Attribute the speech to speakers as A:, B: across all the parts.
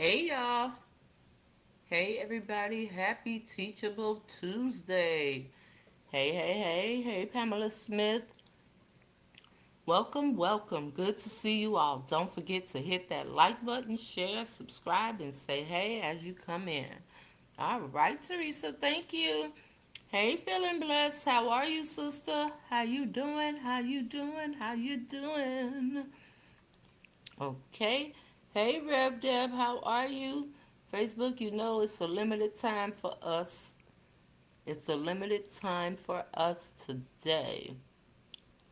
A: Hey y'all. Hey everybody. Happy Teachable Tuesday. Hey, Pamela Smith. Welcome, welcome. Good to see you all. Don't forget to hit that like button, share, subscribe, and say hey as you come in. All right, Teresa, thank you. Hey, feeling blessed. How are you, sister? How you doing? How you doing? How you doing? Okay. Hey, Rev Deb, how are you? Facebook, you know it's a limited time for us. It's a limited time for us today.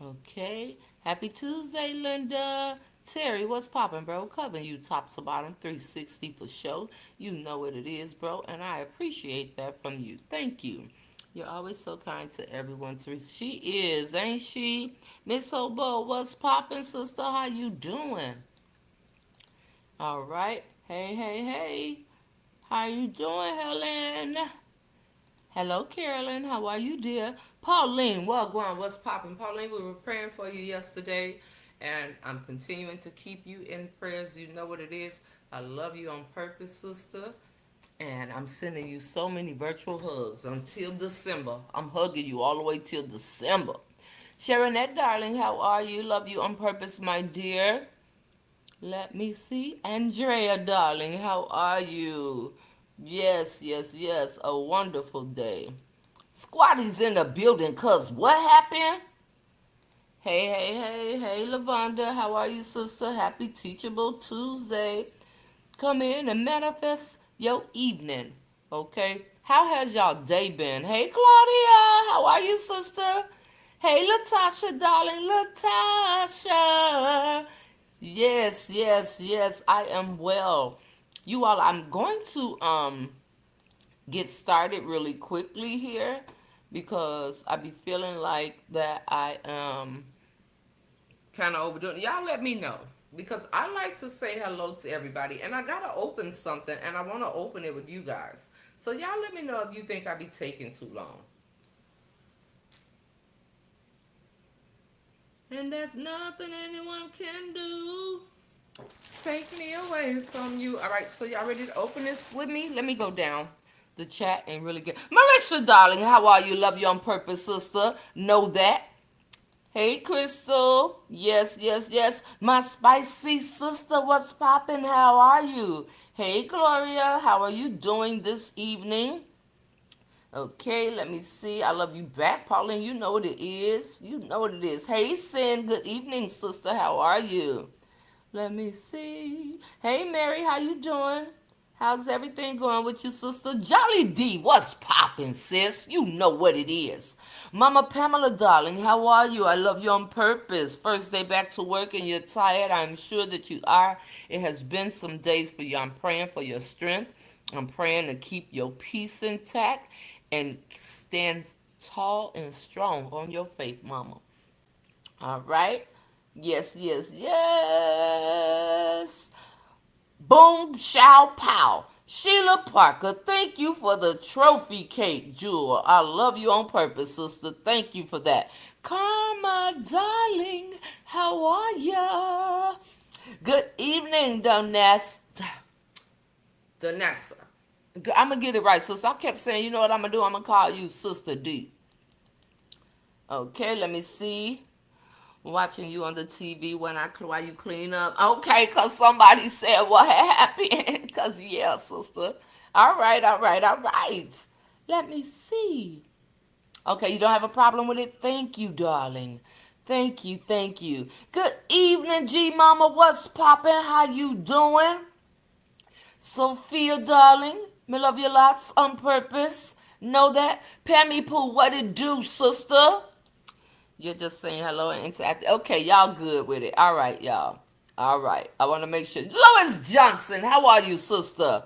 A: Okay. Happy Tuesday, Linda. Terry, what's poppin', bro? Covering you top to bottom, 360 for show. You know what it is, bro, and I appreciate that from you. Thank you. You're always so kind to everyone, Teresa. She is, ain't she? Miss Obo, what's poppin', sister? How you doing? All right. Hey. How you doing, Helen? Hello, Carolyn. How are you, dear? Pauline, what's popping? Pauline, we were praying for you yesterday, and I'm continuing to keep you in prayers. You know what it is. I love you on purpose, sister. And I'm sending you so many virtual hugs until December. I'm hugging you all the way till December. Sharonette, darling, how are you? Love you on purpose, my dear. Let me see. Andrea, darling, how are you? Yes. A wonderful day. Squatty's in the building, cuz what happened? Hey, Lavonda, how are you, sister? Happy Teachable Tuesday. Come in and manifest your evening, okay? How has y'all day been? Hey, Claudia, how are you, sister? Hey, Latasha, darling, Latasha. Yes, I am well. You all, I'm going to get started really quickly here because I be feeling like that I am kind of overdoing it. Y'all let me know because I like to say hello to everybody and I gotta open something and I want to open it with you guys. So y'all let me know if you think I be taking too long. And there's nothing anyone can do. Take me away from you. All right, so y'all ready to open this with me? Let me go down the chat and really get. Marisha, darling, how are you? Love you on purpose, sister. Know that. Hey, Crystal. Yes. My spicy sister, what's poppin'? How are you? Hey, Gloria, how are you doing this evening? Okay, let me see. I love you back, Pauline. You know what it is. You know what it is. Hey, Sin. Good evening, sister. How are you? Let me see. Hey, Mary, how you doing? How's everything going with you, sister? Jolly D, what's poppin', sis? You know what it is. Mama Pamela, darling, how are you? I love you on purpose. First day back to work and you're tired. I'm sure that you are. It has been some days for you. I'm praying for your strength. I'm praying to keep your peace intact and stand tall and strong on your faith, Mama. All right. Yes. Boom, show, pow. Sheila Parker, thank you for the trophy cake, Jewel. I love you on purpose, sister. Thank you for that. Karma, darling, how are ya? Good evening, Donessa. I'm going to get it right, sister. I kept saying, you know what I'm going to do? I'm going to call you Sister D. Okay, let me see. Watching you on the TV while you clean up. Okay, cause somebody said what happened. Cause yeah, sister. All right. Let me see. Okay, you don't have a problem with it? Thank you, darling. Thank you. Good evening, G Mama. What's poppin'? How you doing? Sophia, darling. Me love you lots on purpose. Know that. Pammy Pooh, what it do, sister? You're just saying hello and interacting. Okay, y'all good with it. All right, y'all. All right. I want to make sure. Lois Johnson, how are you, sister?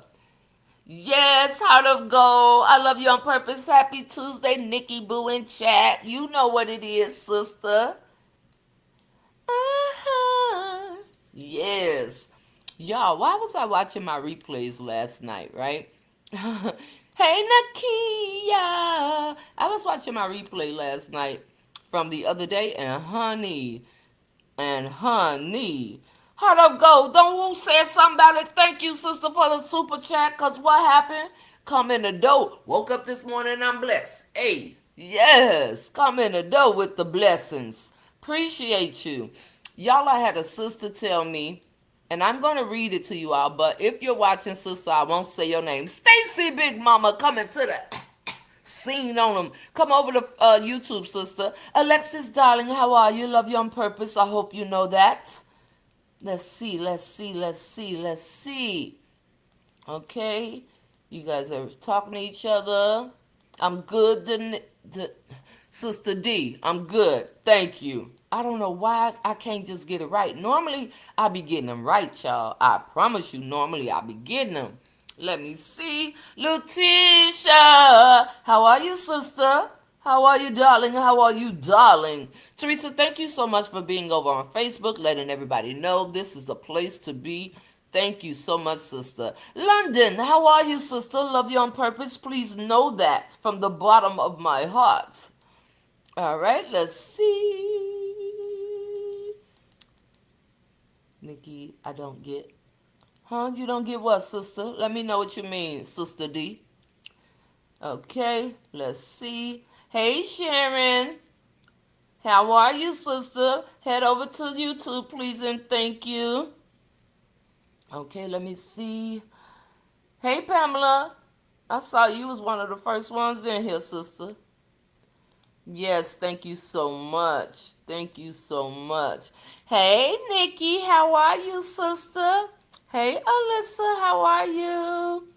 A: Yes, heart of gold. I love you on purpose. Happy Tuesday, Nikki Boo in chat. You know what it is, sister. Uh-huh. Yes. Y'all, why was I watching my replays last night, right? Hey, Nakia. I was watching my replay last night from the other day, and honey, Heart of gold. Don't who said something about it? Thank you, sister, for the super chat. Cause what happened? Come in the door. Woke up this morning, I'm blessed. Hey, yes, come in the door with the blessings. Appreciate you. Y'all, I had a sister tell me, and I'm gonna read it to you all. But if you're watching, sister, I won't say your name. Stacy, Big Mama, coming to the scene on them. Come over to YouTube, sister. Alexis, darling, how are you? Love you on purpose. I hope you know that. Let's see, let's see, let's see, let's see. Okay, you guys are talking to each other. I'm good, Sister D. I'm good. Thank you. I don't know why I can't just get it right. Normally, I be getting them right, y'all. I promise you, normally I be getting them. Let me see. Lutisha, how are you, sister? How are you, darling? How are you, darling? Teresa, thank you so much for being over on Facebook, letting everybody know this is the place to be. Thank you so much, sister. London, how are you, sister? Love you on purpose. Please know that from the bottom of my heart. All right, let's see. Nikki, I don't get. Huh? You don't get what, sister? Let me know what you mean, Sister D. Okay, let's see. Hey, Sharon. How are you, sister? Head over to YouTube, please, and thank you. Okay, let me see. Hey, Pamela. I saw you was one of the first ones in here, sister. Yes, thank you so much. Thank you so much. Hey, Nikki, how are you, sister? Hey, Alyssa, how are you?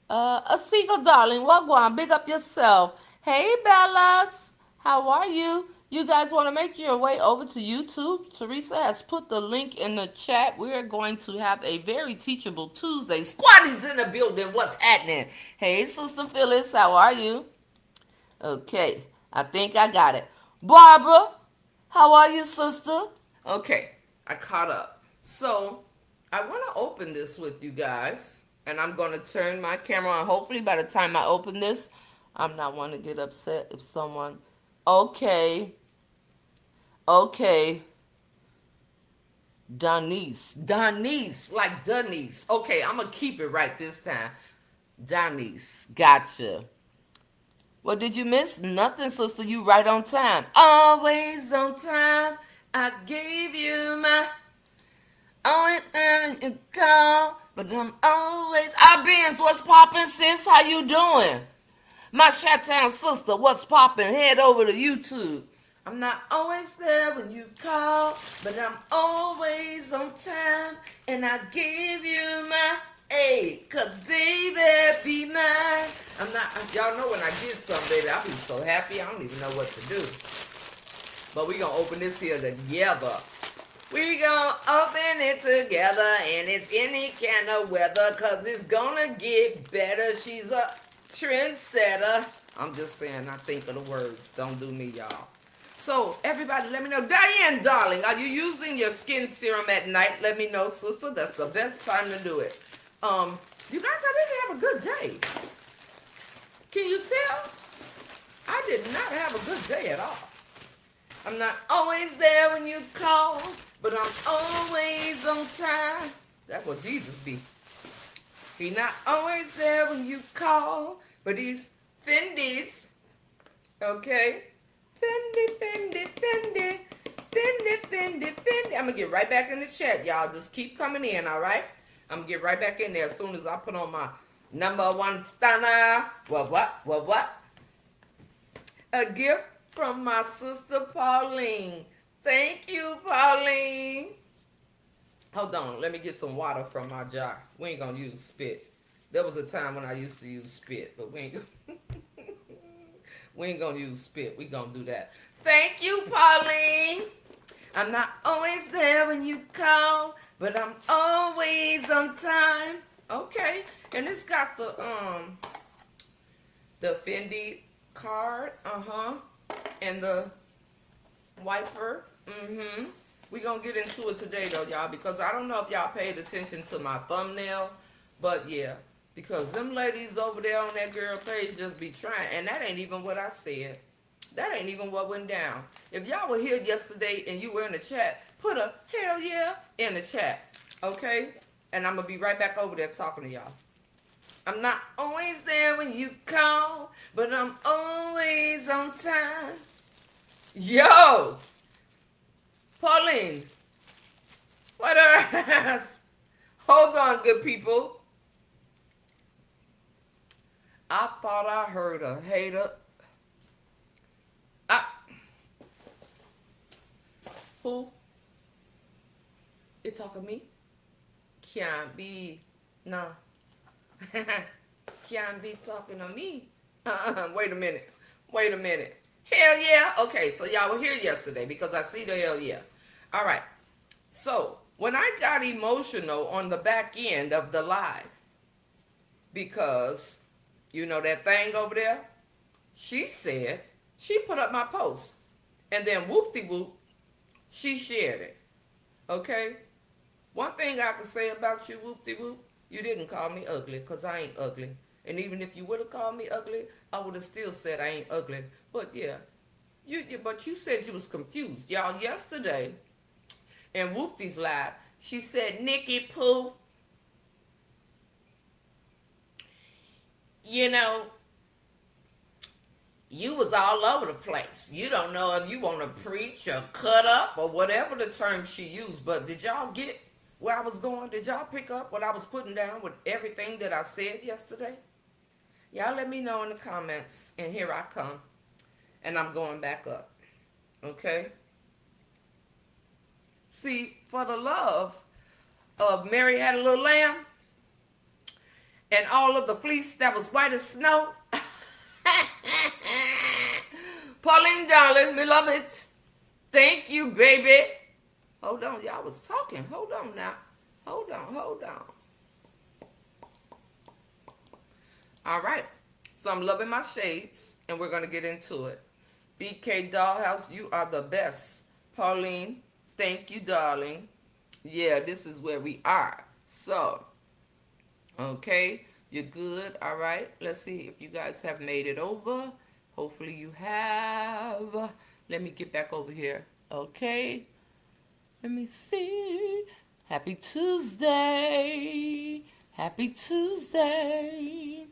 A: Asika, darling, what going? Big up yourself. Hey, Bellas, how are you? You guys want to make your way over to YouTube? Teresa has put the link in the chat. We are going to have a very teachable Tuesday. Squatty's in the building. What's happening? Hey, Sister Phyllis, how are you? Okay, I think I got it. Barbara, how are you, sister? Okay, I caught up. So, I want to open this with you guys, and I'm going to turn my camera on. Hopefully, by the time I open this, I'm not want to get upset if someone. Okay, Donice, like Denise. Okay, I'm going to keep it right this time. Donice, gotcha. What did you miss? Nothing, sister. You right on time. Always on time. I gave you my only time you call, but I'm always. Been's, what's poppin', sis? How you doing? My Chi-Town sister, what's poppin'? Head over to YouTube. I'm not always there when you call, but I'm always on time, and I give you my A, cause baby be mine. I'm not, y'all know when I get some, baby, I be so happy, I don't even know what to do. But we gonna open this here together. We gonna open it together, and it's any kind of weather, cause it's gonna get better. She's a trendsetter. I'm just saying, I think of the words. Don't do me, y'all. So, everybody, let me know. Diane, darling, are you using your skin serum at night? Let me know, sister. That's the best time to do it. You guys, I didn't have a good day. Can you tell? I did not have a good day at all. I'm not always there when you call, but I'm always on time. That's what Jesus be. He not always there when you call, but he's Fendi's. Okay? Fendi. I'm going to get right back in the chat, y'all. Just keep coming in, all right? I'm going to get right back in there as soon as I put on my number one stunner. What? A gift from my sister Pauline. Thank you, Pauline. Hold on. Let me get some water from my jar. We ain't going to use spit. There was a time when I used to use spit, but we ain't going to. We ain't gonna use spit. We gonna do that. Thank you, Pauline. I'm not always there when you call, but I'm always on time. Okay. And it's got the Fendi card. And the wiper. We gonna get into it today though, y'all, because I don't know if y'all paid attention to my thumbnail, but yeah. Because them ladies over there on that girl page just be trying. And that ain't even what I said. That ain't even what went down. If y'all were here yesterday and you were in the chat, put a hell yeah in the chat. Okay? And I'm going to be right back over there talking to y'all. I'm not always there when you call, but I'm always on time. Yo! Pauline, what else? Hold on, good people. I thought I heard a hater. I, who? You talking to me? Can't be. Nah. Can't be talking to me. Wait a minute. Wait a minute. Hell yeah. Okay, so y'all were here yesterday because I see the hell yeah. All right. So when I got emotional on the back end of the live, because you know that thing over there, she said she put up my post, and then whoop de whoop, she shared it. Okay. One thing I can say about you, whoop de whoop, you didn't call me ugly, because I ain't ugly. And even if you would have called me ugly, I would have still said I ain't ugly. But yeah, but you said you was confused. Y'all, yesterday, in Whoopty's live, she said, Nikki Pooh, you know, you was all over the place. You don't know if you want to preach or cut up or whatever the term she used. But did y'all get where I was going? Did y'all pick up what I was putting down with everything that I said yesterday? Y'all let me know in the comments. And here I come. And I'm going back up. Okay? See, for the love of Mary Had a Little Lamb and all of the fleece that was white as snow. Pauline, darling, we love it. Thank you, baby. Hold on, y'all was talking. Hold on now. Hold on, hold on. All right. So I'm loving my shades, and we're going to get into it. BK Dollhouse, you are the best. Pauline, thank you, darling. Yeah, this is where we are. So, okay, you're good. All right. Let's see if you guys have made it over. Hopefully you have. Let me get back over here. Okay. Let me see. Happy Tuesday. Happy Tuesday.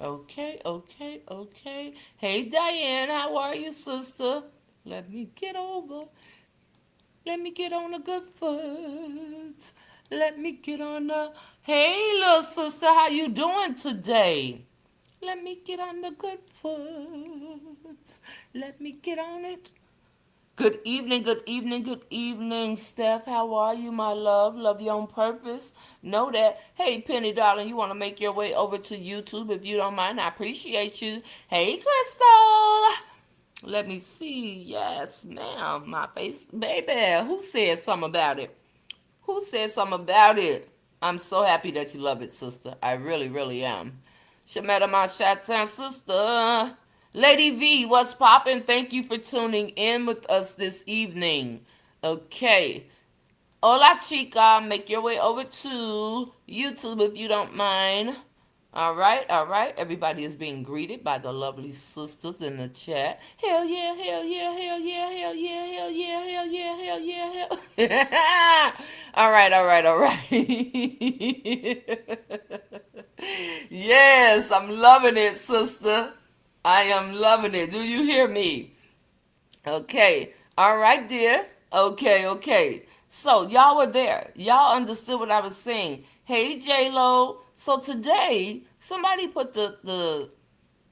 A: Okay, okay, okay. Hey, Diane, how are you, sister? Let me get over. Let me get on the good foot. Let me get on the... Hey, little sister, how you doing today? Let me get on the good foot. Let me get on it. Good evening, good evening, good evening, Steph. How are you, my love? Love you on purpose. Know that. Hey, Penny, darling, you want to make your way over to YouTube if you don't mind. I appreciate you. Hey, Crystal. Let me see. Yes, ma'am. My face. Baby, who said something about it? Who said something about it? I'm so happy that you love it, sister. I really, really am. Shametta, my Shatan sister. Lady V, what's poppin'? Thank you for tuning in with us this evening. Okay. Hola, chica. Make your way over to YouTube if you don't mind. All right, all right. Everybody is being greeted by the lovely sisters in the chat. Hell yeah, hell yeah, hell yeah, hell yeah, hell yeah, hell yeah, hell yeah, hell yeah. All right, all right, all right. Yes, I'm loving it, sister. I am loving it. Do you hear me? Okay. All right, dear. Okay, okay. So y'all were there. Y'all understood what I was saying. Hey, J-Lo. So today, somebody put the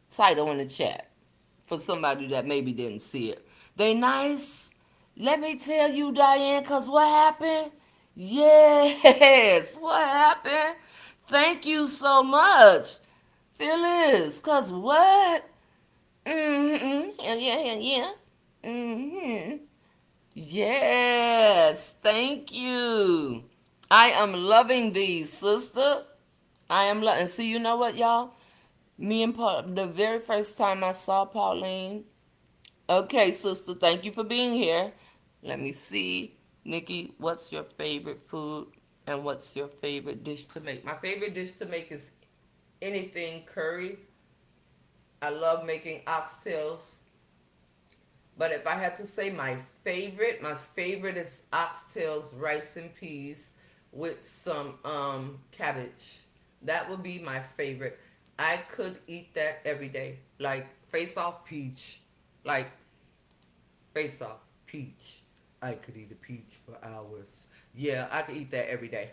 A: title in the chat for somebody that maybe didn't see it. They nice. Let me tell you, Diane, because what happened? Yes, what happened? Thank you so much, Phyllis. Because what? Mm-hmm. Yeah, yeah, yeah. Mm-hmm. Yes, thank you. I am loving these, sister. I am loving. And see, you know what, y'all? Me and Paul, the very first time I saw Pauline. Okay, sister, thank you for being here. Let me see. Nikki, what's your favorite food and what's your favorite dish to make? My favorite dish to make is anything curry. I love making oxtails. But if I had to say my favorite is oxtails, rice and peas with some cabbage. That would be my favorite. I could eat that every day. Like face off peach. Like face off peach. I could eat a peach for hours. Yeah, I could eat that every day.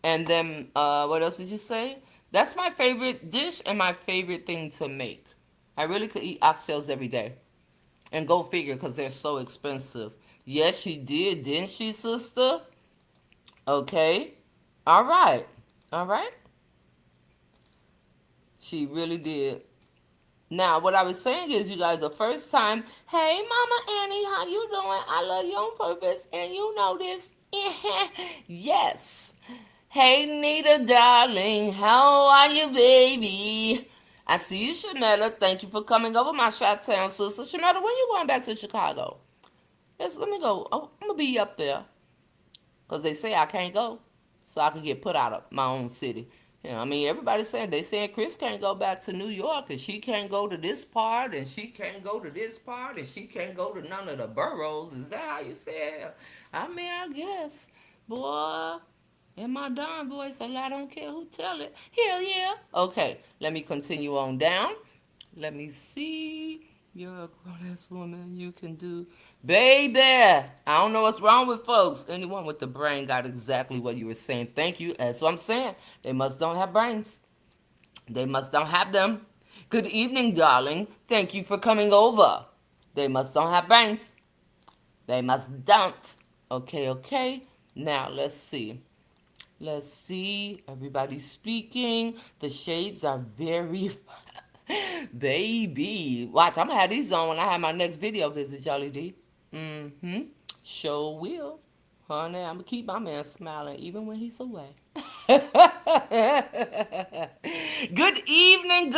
A: And then what else did you say? That's my favorite dish and my favorite thing to make. I really could eat oxtails every day. And go figure, because they're so expensive. Yes, she did, didn't she, sister? Okay. All right. All right. She really did. Now, what I was saying is, you guys, the first time, hey, Mama Annie, how you doing? I love you on purpose, and you know this. Yes. Hey, Nita, darling, how are you, baby? I see you, Shanetta. Thank you for coming over, my Chi-Town sister. Shanetta, when you going back to Chicago? Yes, let me go. Oh, I'm going to be up there. Because they say I can't go. So I can get put out of my own city. You know, I mean, everybody's saying, they saying Chris can't go back to New York and she can't go to this part and she can't go to this part and she can't go to none of the boroughs. Is that how you say it? I mean, I guess. Boy, in my Don voice, I don't care who tell it. Hell yeah. Okay, let me continue on down. Let me see. You're a grown-ass woman. You can do... Baby, I don't know what's wrong with folks. Anyone with the brain got exactly what you were saying. Thank you. That's what I'm saying. They must don't have brains. They must don't have them. Good evening, darling. Thank you for coming over. They must don't have brains. They must don't. Okay, okay. Now, let's see. Let's see. Everybody's speaking. The shades are very... Baby. Watch, I'm going to have these on when I have my next video visit, Jolly D. Mm-hmm. Sure will. Honey, I'm going to keep my man smiling even when he's away. Good evening,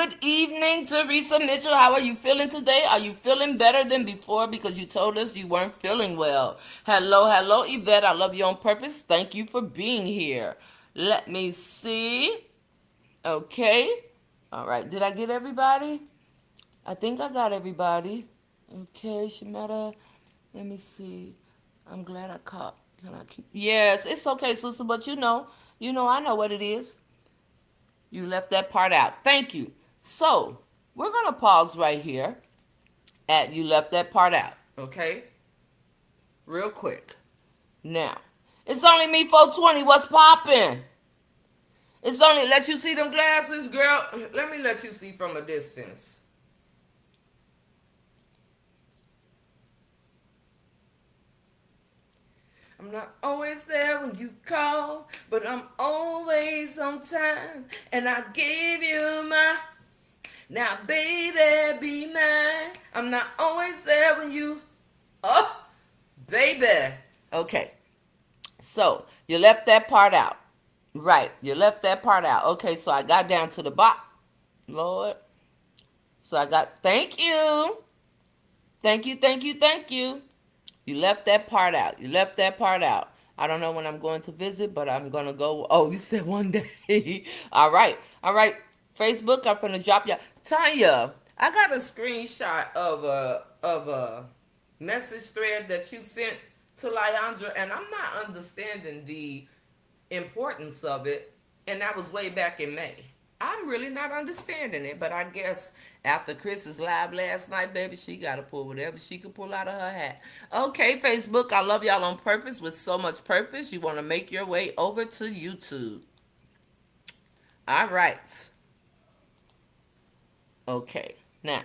A: Teresa Mitchell. How are you feeling today? Are you feeling better than before? Because you told us you weren't feeling well. Hello, Yvette. I love you on purpose. Thank you for being here. Let me see. Okay. All right. Did I get everybody? I think I got everybody. Okay, Shametta. Let me see. I'm glad I caught. Can I keep? Yes, it's okay, sister. But I know what it is. You left that part out. Thank you. So we're gonna pause right here at you left that part out. Okay, real quick. Now, it's only me 420. What's popping? It's only let you see them glasses, girl. Let me let you see from a distance. I'm not always there when you call, but I'm always on time. And I gave you my, now baby, be mine. I'm not always there when you, oh, baby. Okay, so you left that part out. Right, you left that part out. Okay, so I got down to the bottom. Lord. So I got, thank you. Thank you. You left that part out. I don't know when I'm going to visit, but I'm going to go. Oh, you said one day. All right. Facebook, I'm going to drop you. Tanya, I got a screenshot of a message thread that you sent to Lyandra, and I'm not understanding the importance of it, and that was way back in May. I'm really not understanding it, but I guess after Chris's live last night, baby, she got to pull whatever she could pull out of her hat. Okay, Facebook, I love y'all on purpose with so much purpose. You want to make your way over to YouTube. All right. Okay, now,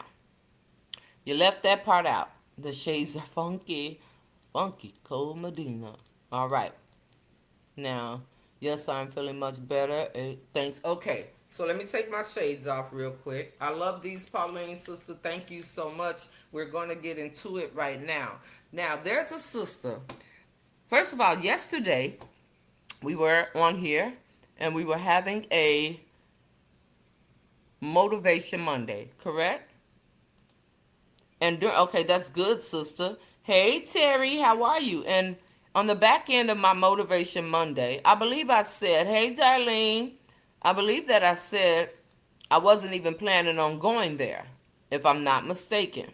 A: you left that part out. The shades are funky. Funky, Cole Medina. All right. Now, yes, I'm feeling much better. Thanks. Okay. So let me take my shades off real quick. I love these, Pauline, sister. Thank you so much. We're going to get into it right now. Now, there's a sister. First of all, yesterday, we were on here, and we were having a Motivation Monday, correct? And okay, that's good, sister. Hey, Terry, how are you? And on the back end of my Motivation Monday, I believe I said, hey, Darlene, I believe that I said I wasn't even planning on going there, if I'm not mistaken.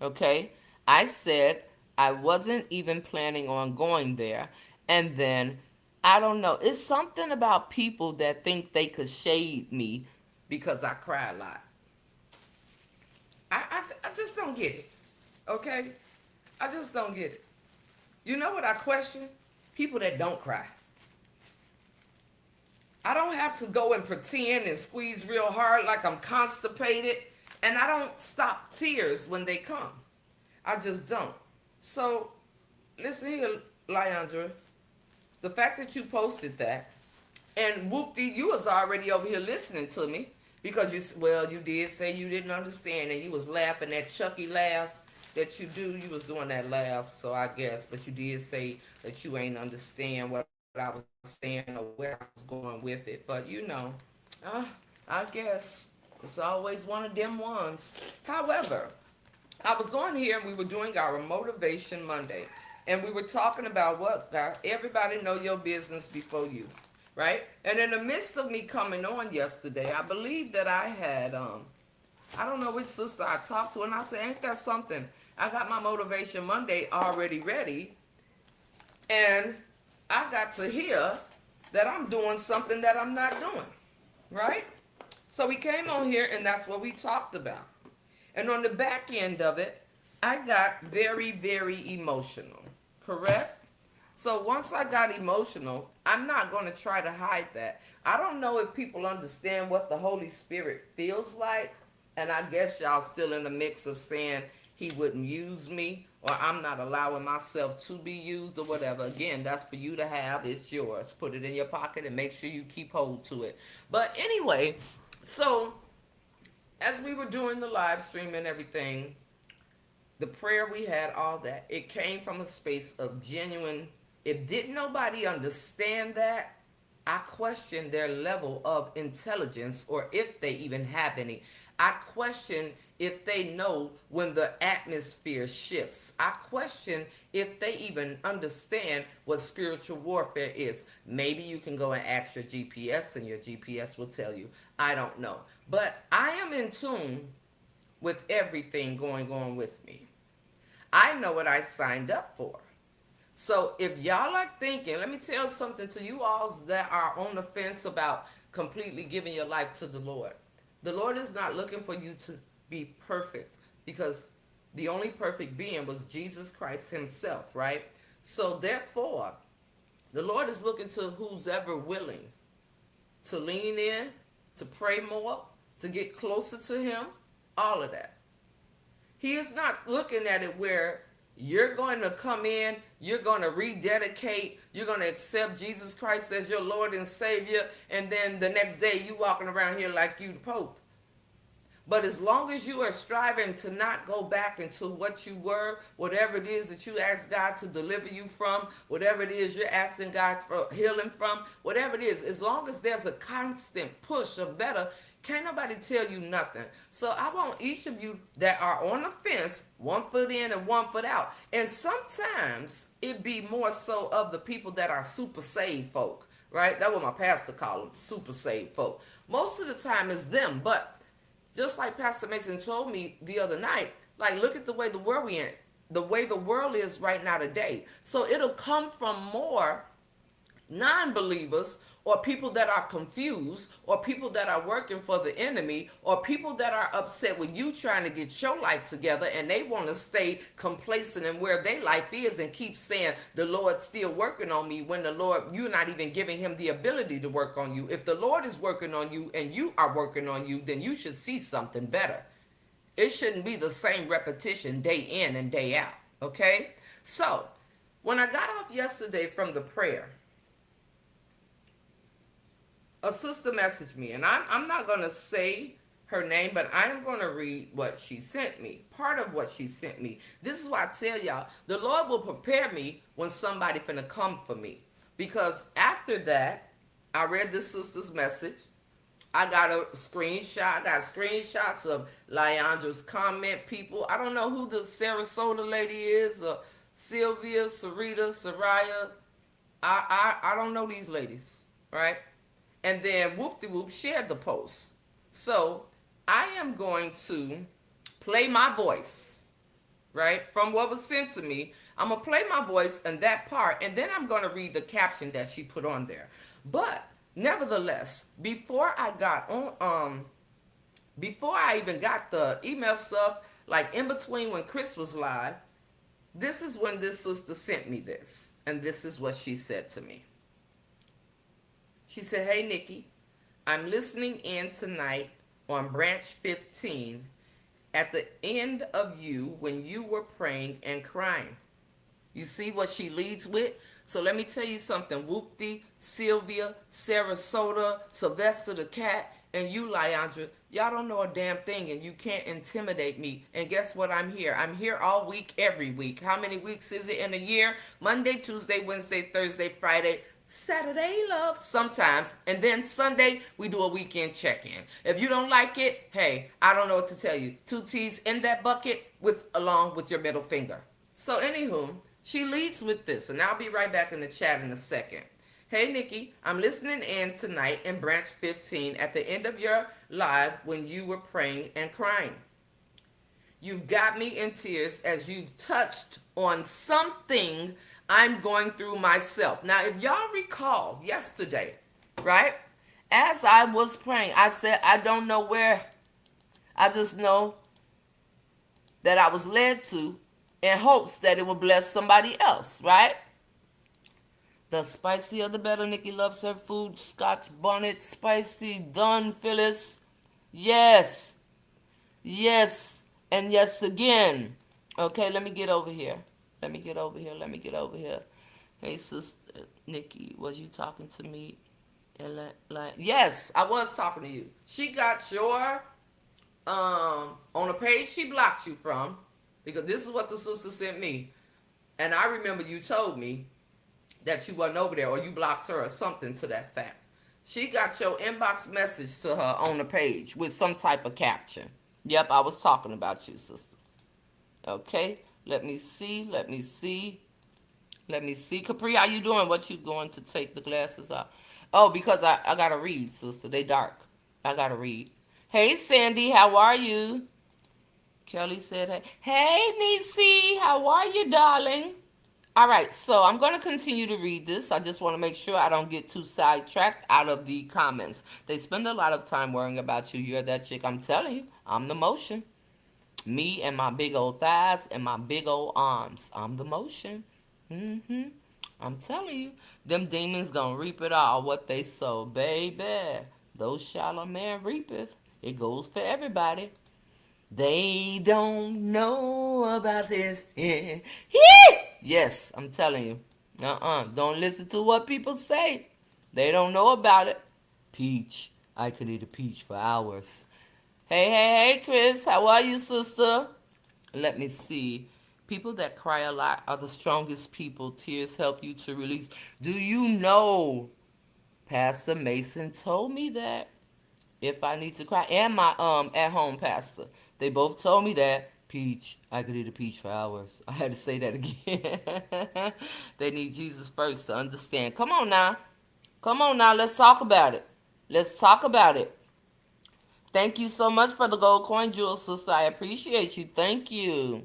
A: Okay? I said I wasn't even planning on going there. And then, I don't know, it's something about people that think they could shade me because I cry a lot. I just don't get it. Okay? I just don't get it. You know what I question? People that don't cry. I don't have to go and pretend and squeeze real hard like I'm constipated. And I don't stop tears when they come. I just don't. So, listen here, Leandra. The fact that you posted that, and whoopty, you was already over here listening to me because you did say you didn't understand and you was laughing that Chucky laugh that you do. You was doing that laugh, so I guess, but you did say that you ain't understand what I was saying or where I was going with it. But uh, I guess it's always one of them ones. However, I was on here and we were doing our Motivation Monday. And we were talking about what, God, everybody know your business before you, right? And in the midst of me coming on yesterday, I believe that I had, I don't know which sister I talked to, and I said, ain't that something? I got my Motivation Monday already ready, and I got to hear that I'm doing something that I'm not doing, right? So we came on here, and that's what we talked about. And on the back end of it, I got very, very emotional, correct? So once I got emotional, I'm not going to try to hide that. I don't know if people understand what the Holy Spirit feels like. And I guess y'all still in the mix of saying he wouldn't use me or I'm not allowing myself to be used or whatever. Again, that's for you to have. It's yours. Put it in your pocket and make sure you keep hold to it. But anyway, so as we were doing the live stream and everything, the prayer we had, all that, it came from a space of genuine. If didn't nobody understand that, I question their level of intelligence or if they even have any. I question if they know when the atmosphere shifts. I question if they even understand what spiritual warfare is. Maybe you can go and ask your GPS and your GPS will tell you. I don't know. But I am in tune with everything going on with me. I know what I signed up for. So if y'all are thinking, let me tell something to you all that are on the fence about completely giving your life to the Lord. The Lord is not looking for you to be perfect because the only perfect being was Jesus Christ himself, right? So therefore, the Lord is looking to who's ever willing to lean in, to pray more, to get closer to him, all of that. He is not looking at it where you're going to come in, you're going to rededicate, you're going to accept Jesus Christ as your Lord and Savior, and then the next day you walking around here like you the Pope. But as long as you are striving to not go back into what you were, whatever it is that you ask God to deliver you from, whatever it is you're asking God for healing from, whatever it is, as long as there's a constant push of better, can't nobody tell you nothing. So I want each of you that are on the fence, 1 foot in and 1 foot out. And sometimes it be more so of the people that are super saved folk, right? That's what my pastor call them, super saved folk. Most of the time it's them, but just like Pastor Mason told me the other night, like look at the way the world we in, the way the world is right now today. So it'll come from more non-believers or people that are confused or people that are working for the enemy or people that are upset with you trying to get your life together and they want to stay complacent in where their life is and keep saying the Lord's still working on me when the Lord, you're not even giving him the ability to work on you. If the Lord is working on you and you are working on you, then you should see something better. It shouldn't be the same repetition day in and day out. Okay? So when I got off yesterday from the prayer, a sister messaged me, and I'm not going to say her name, but I am going to read what she sent me. Part of what she sent me. This is why I tell y'all, the Lord will prepare me when somebody finna come for me. Because after that, I read this sister's message. I got a screenshot. I got screenshots of Leandra's comment people. I don't know who the Sarasota lady is, or Sylvia, Sarita, Soraya. I don't know these ladies, right? And then Whoop-de-Whoop shared the post. So I am going to play my voice right, from what was sent to me. I'm going to play my voice in that part, and then I'm going to read the caption that she put on there. But nevertheless, before I even got the email stuff, like in between when Chris was live, this is when this sister sent me this. And this is what she said to me. She said, "Hey, Nikki, I'm listening in tonight on branch 15 at the end of you when you were praying and crying." You see what she leads with? So let me tell you something. Whoopty, Sylvia, Sarasota, Sylvester the cat, and you, Lyandra, y'all don't know a damn thing and you can't intimidate me. And guess what? I'm here. I'm here all week, every week. How many weeks is it in a year? Monday, Tuesday, Wednesday, Thursday, Friday, Saturday, love, sometimes. And then Sunday, we do a weekend check-in. If you don't like it, hey, I don't know what to tell you. Two T's in that bucket with along with your middle finger. So anywho, she leads with this, and I'll be right back in the chat in a second. "Hey, Nikki, I'm listening in tonight in branch 15 at the end of your live when you were praying and crying. You've got me in tears as you've touched on something I'm going through myself." Now, if y'all recall yesterday, right, as I was praying, I said, I don't know where. I just know that I was led to in hopes that it would bless somebody else, right? The spicier the better. Nikki loves her food. Scotch bonnet, spicy, done, Phyllis. Yes, yes, and yes again. Okay, let me get over here. Let me get over here. Let me get over here. Hey, sister Nikki, was you talking to me? Yes, I was talking to you. She got your on a page she blocked you from, because this is what the sister sent me. And I remember you told me that you wasn't over there or you blocked her or something to that fact. She got your inbox message to her on the page with some type of caption. Yep, I was talking about you, sister. Okay, let me see. Let me see. Let me see. Capri, how you doing? What you going to take the glasses off? Oh, because I got to read, sister. They dark. I got to read. Hey, Sandy, how are you? Kelly said, hey. Hey, Nisi, how are you, darling? All right, so I'm going to continue to read this. I just want to make sure I don't get too sidetracked out of the comments. They spend a lot of time worrying about you. You're that chick. I'm telling you, I'm the motion. Me and my big old thighs and my big old arms. I'm the motion. Mm-hmm. I'm telling you, them demons gonna reap it all what they sow, baby. Those shallow man reapeth. It goes for everybody. They don't know about this. Yeah. Yes, I'm telling you. Don't listen to what people say. They don't know about it. Peach. I could eat a peach for hours. Hey, hey, hey, Chris. How are you, sister? Let me see. People that cry a lot are the strongest people. Tears help you to release. Do you know? Pastor Mason told me that if I need to cry, and my at home pastor, they both told me that. Peach, I could eat a peach for hours. I had to say that again. They need Jesus first to understand. Come on now. Come on now. Let's talk about it. Let's talk about it. Thank you so much for the gold coin, Jewel sister. I appreciate you. Thank you.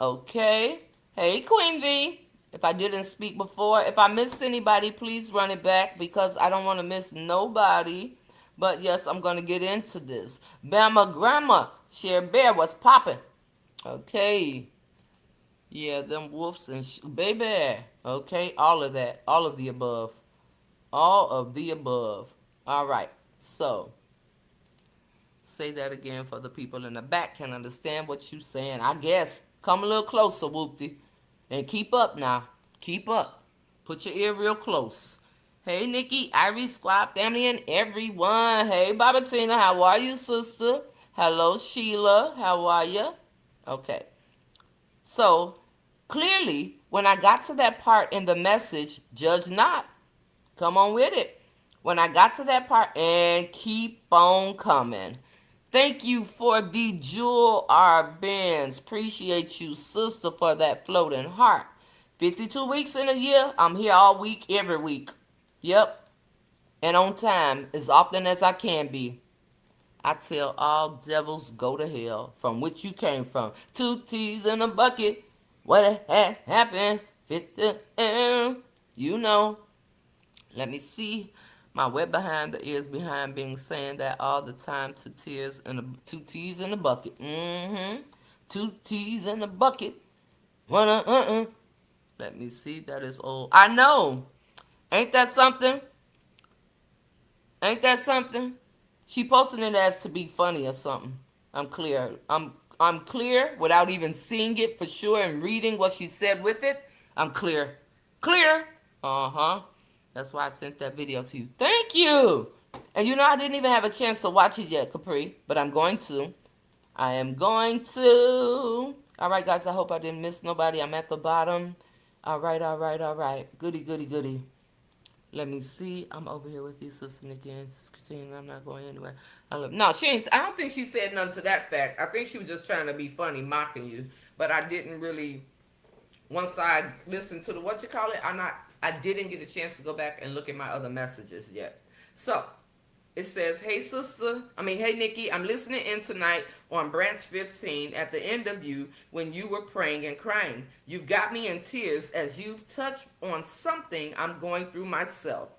A: Okay. Hey, Queen V. If I didn't speak before, if I missed anybody, please run it back because I don't want to miss nobody. But yes, I'm going to get into this. Bama Grandma, Share Bear, what's popping? Okay. Yeah, them wolves and baby. Okay, all of that. All of the above. All of the above. All right. So, say that again for the people in the back can understand what you saying. I guess. Come a little closer, Whoopty. And keep up now. Keep up. Put your ear real close. Hey, Nikki, Irie, Squad family, and everyone. Hey, Babatina, how are you, sister? Hello, Sheila. How are you? Okay. So, clearly, when I got to that part in the message, judge not. Come on with it. When I got to that part, and keep on coming. Thank you for the Jewel R bands. Appreciate you, sister, for that floating heart. 52 weeks in a year. I'm here all week, every week. Yep. And on time, as often as I can be. I tell all devils go to hell from which you came from. Two T's in a bucket. What had happened? Fit the air. You know. Let me see. My wet behind the ears behind being saying that all the time. Two T's in a bucket. Mm-hmm. Two T's in a bucket. Let me see. That is old. I know. Ain't that something? Ain't that something? She posted it as to be funny or something. I'm clear. I'm clear without even seeing it for sure and reading what she said with it. I'm clear. Clear. Uh-huh. That's why I sent that video to you. Thank you. And you know I didn't even have a chance to watch it yet, Capri, but I'm going to. I am going to. All right, guys, I hope I didn't miss nobody. I'm at the bottom. All right, all right, all right. Goody, goody, goody. Let me see. I'm over here with you, Sister Nikki and Christine. I'm not going anywhere. No, she ain't. I don't think she said nothing to that fact. I think she was just trying to be funny, mocking you. But I didn't really. Once I listened to the what you call it, I didn't get a chance to go back and look at my other messages yet. So it says, hey Nikki, I'm listening in tonight on branch 15 at the end of you when you were praying and crying. You've got me in tears as you've touched on something I'm going through myself.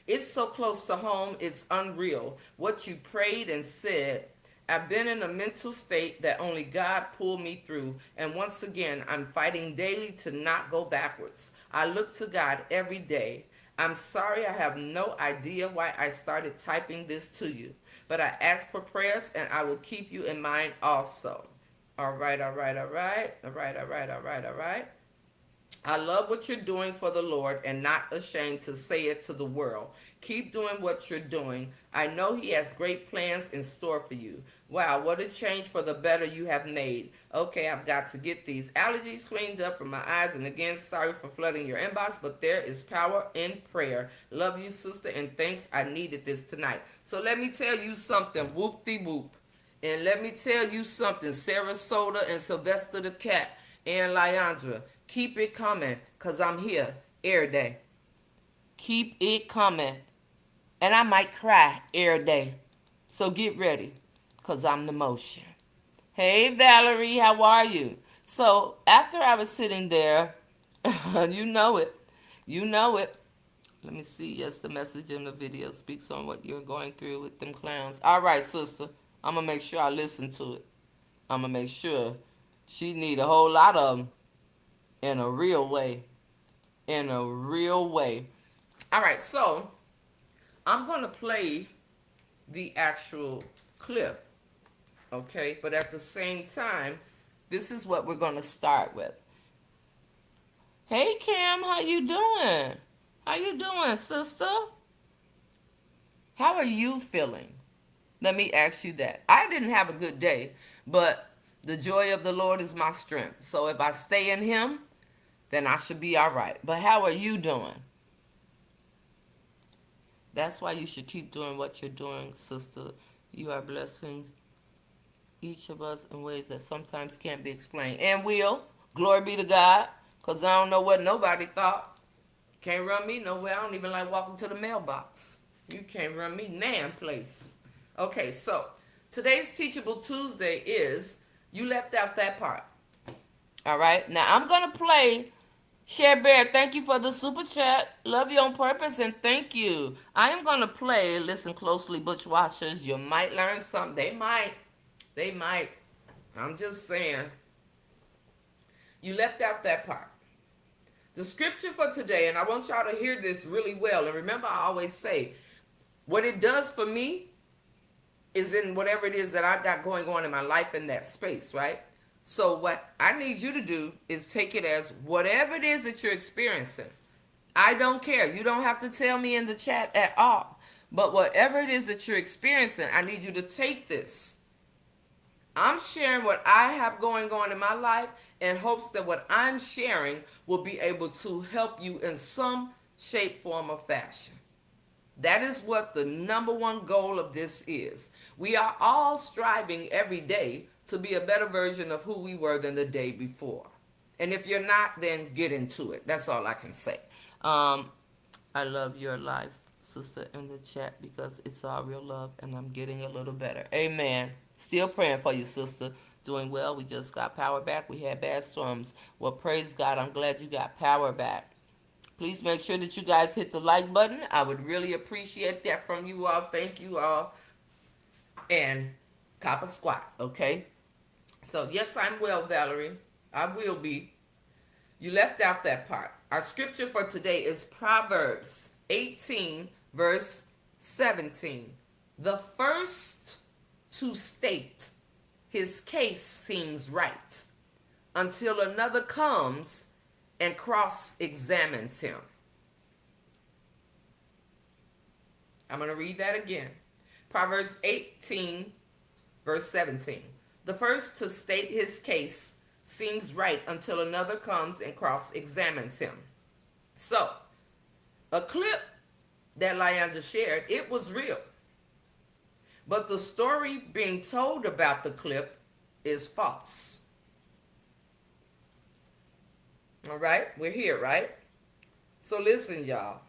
A: It's so close to home, it's unreal. What you prayed and said. I've been in a mental state that only God pulled me through, and once again, I'm fighting daily to not go backwards. I look to God every day. I'm sorry I have no idea why I started typing this to you, but I ask for prayers and I will keep you in mind also. All right, all right, all right, all right, all right, all right, all right. I love what you're doing for the Lord and not ashamed to say it to the world. Keep doing what you're doing. I know He has great plans in store for you. Wow, what a change for the better you have made. Okay, I've got to get these allergies cleaned up from my eyes. And again, sorry for flooding your inbox, but there is power in prayer. Love you, sister, and thanks. I needed this tonight. So let me tell you something. Whoop-de-whoop. And let me tell you something, Sarasota and Sylvester the Cat and Lyandra, keep it coming, because I'm here every day. Keep it coming. And I might cry every day. So get ready, because I'm the motion. Hey, Valerie, how are you? So after I was sitting there, you know it. You know it. Let me see. Yes, the message in the video speaks on what you're going through with them clowns. All right, sister. I'm going to make sure I listen to it. I'm going to make sure she need a whole lot of them in a real way. In a real way. All right, so I'm going to play the actual clip. Okay, but at the same time, this is what we're going to start with. Hey, Cam, how you doing? How you doing, sister? How are you feeling? Let me ask you that. I didn't have a good day, but the joy of the Lord is my strength. So if I stay in Him, then I should be all right. But how are you doing? That's why you should keep doing what you're doing, sister. You are blessings, each of us, in ways that sometimes can't be explained. And will, glory be to God, because I don't know what nobody thought. Can't run me nowhere. I don't even like walking to the mailbox. You can't run me nan place. Okay, so today's Teachable Tuesday is, you left out that part. All right, now I'm going to play. Share Bear, thank you for the super chat. Love you on purpose and thank you. I am going to play, listen closely, Butch Watchers. You might learn something. They might. They might. I'm just saying. You left out that part. The scripture for today, and I want y'all to hear this really well. And remember, I always say, what it does for me is in whatever it is that I got going on in my life in that space, right? So what I need you to do is take it as whatever it is that you're experiencing. I don't care. You don't have to tell me in the chat at all. But whatever it is that you're experiencing, I need you to take this. I'm sharing what I have going on in my life in hopes that what I'm sharing will be able to help you in some shape, form, or fashion. That is what the number one goal of this is. We are all striving every day to be a better version of who we were than the day before. And if you're not, then get into it. That's all I can say. I love your life. sister in the chat because it's all real love and I'm getting a little better. Amen. Still praying for you, sister. Doing well. We just got power back. We had bad storms. Well, praise God. I'm glad you got power back. Please make sure that you guys hit the like button. I would really appreciate that from you all. Thank you all. And cop a squat, okay? So, yes, I'm well, Valerie. I will be. You left out that part. Our scripture for today is Proverbs 18, verse 17. The first to state his case seems right until another comes and cross examines him. I'm going to read that again. Proverbs 18, verse 17. The first to state his case seems right until another comes and cross-examines him. So, a clip that Lyanja shared, it was real. But the story being told about the clip is false. All right? We're here, right? So listen, y'all.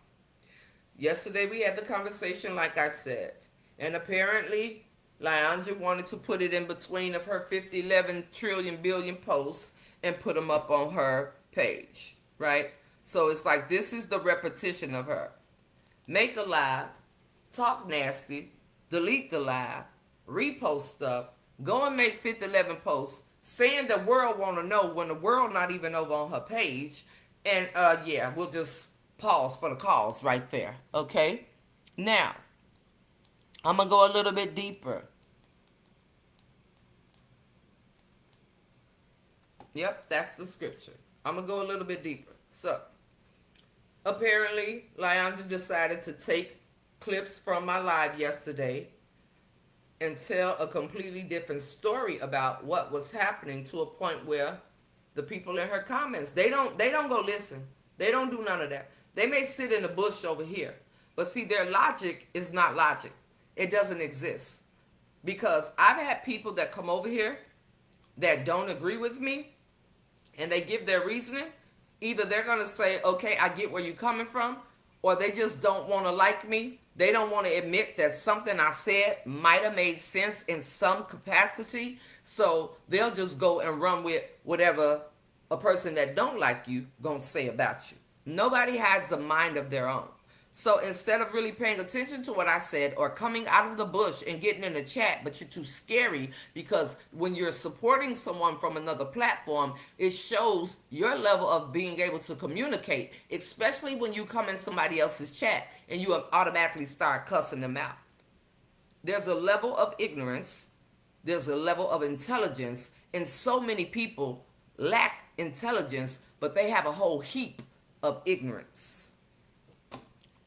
A: Yesterday we had the conversation like I said. And apparently, Lyanja wanted to put it in between of her 50, 11 trillion billion posts and put them up on her page, right? So it's like this is the repetition of her. Make a live, talk nasty, delete the live, repost stuff, go and make 50, 11 posts, saying the world want to know when the world not even over on her page. And yeah, we'll just pause for the cause right there, okay? Now, I'm going to go a little bit deeper. Yep, that's the scripture. I'm going to go a little bit deeper. So, apparently, Lyanja decided to take clips from my live yesterday and tell a completely different story about what was happening to a point where the people in her comments, they don't go listen. They don't do none of that. They may sit in the bush over here. But see, their logic is not logic. It doesn't exist. Because I've had people that come over here that don't agree with me and they give their reasoning. Either they're going to say, okay, I get where you're coming from, or they just don't want to like me. They don't want to admit that something I said might have made sense in some capacity. So they'll just go and run with whatever a person that don't like you going to say about you. Nobody has a mind of their own. So instead of really paying attention to what I said or coming out of the bush and getting in the chat, but you're too scary because when you're supporting someone from another platform, it shows your level of being able to communicate, especially when you come in somebody else's chat and you automatically start cussing them out. There's a level of ignorance, there's a level of intelligence, and so many people lack intelligence, but they have a whole heap of ignorance.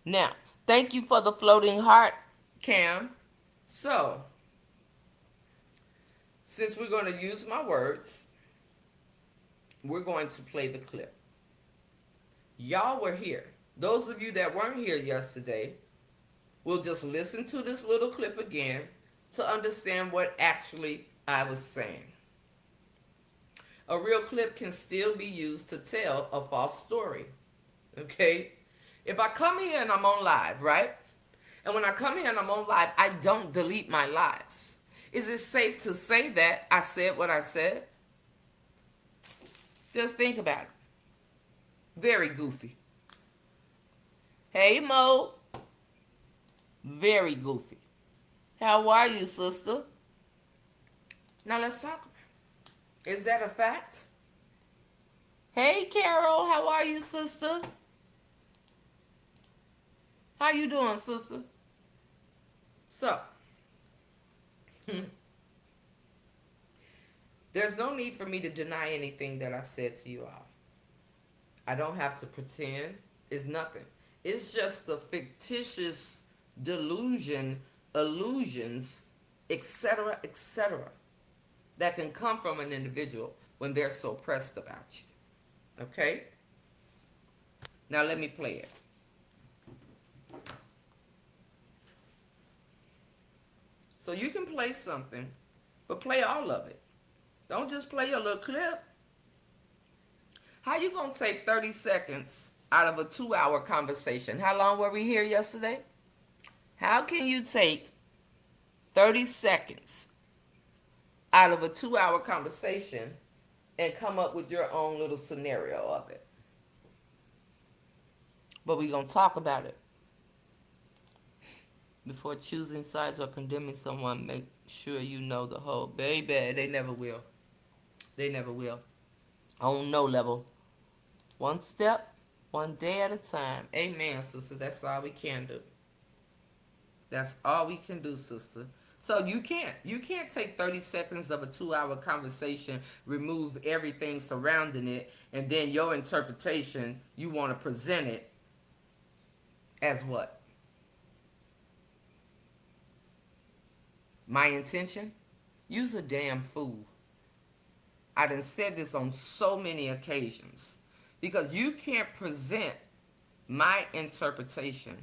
A: Now, thank you for the floating heart, Cam. So, since we're going to use my words, we're going to play the clip. Y'all were here. Those of you that weren't here yesterday will just listen to this little clip again to understand what actually I was saying. A real clip can still be used to tell a false story. Okay? If I come here and I'm on live, right? And when I come here and I'm on live, I don't delete my lives. Is it safe to say that I said what I said? Just think about it. Very goofy. Hey, Mo. Very goofy. How are you, sister? Now let's talk about it. Is that a fact? Hey, Carol. How are you, sister? How you doing, sister? So, there's no need for me to deny anything that I said to you all. I don't have to pretend. It's nothing. It's just a fictitious delusion, illusions, etcetera, that can come from an individual when they're so pressed about you. Okay? Now let me play it. So you can play something, but play all of it. Don't just play a little clip. How you going to take 30 seconds out of a 2-hour conversation? How long were we here yesterday? How can you take 30 seconds out of a 2 hour conversation and come up with your own little scenario of it? But we're going to talk about it. Before choosing sides or condemning someone, make sure you know the whole. Baby, they never will. They never will. On no level. One step, one day at a time. Amen, sister. That's all we can do. That's all we can do, sister. So you can't take 30 seconds of a 2 hour conversation, remove everything surrounding it, and then your interpretation, you want to present it as what? My intention? You's a damn fool. I done said this on so many occasions. Because you can't present my interpretation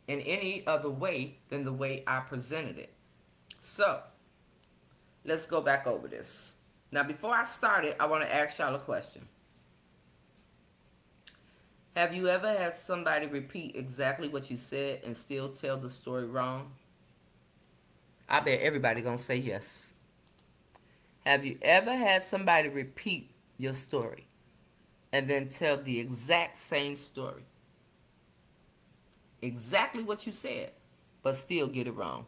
A: in any other way than the way I presented it. So, let's go back over this. Now, before I start it, I want to ask y'all a question. Have you ever had somebody repeat exactly what you said and still tell the story wrong? I bet everybody gonna say yes. Have you ever had somebody repeat your story and then tell the exact same story? Exactly what you said, but still get it wrong.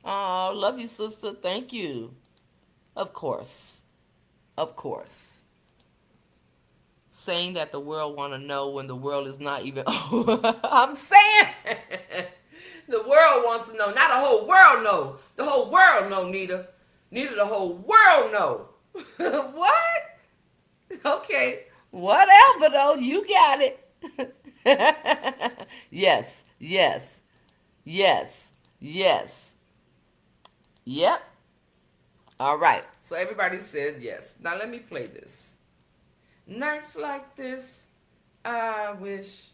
A: Oh, love you, sister. Thank you. Of course. Of course. Saying that the world want to know when the world is not even. I'm saying the world wants to know. Not the whole world know. The whole world know, Nita. Nita, the whole world know. What? Okay. Whatever, though. You got it. Yes. Yes. Yes. Yes. Yep. All right. So everybody said yes. Now let me play this. Nights like this, I wish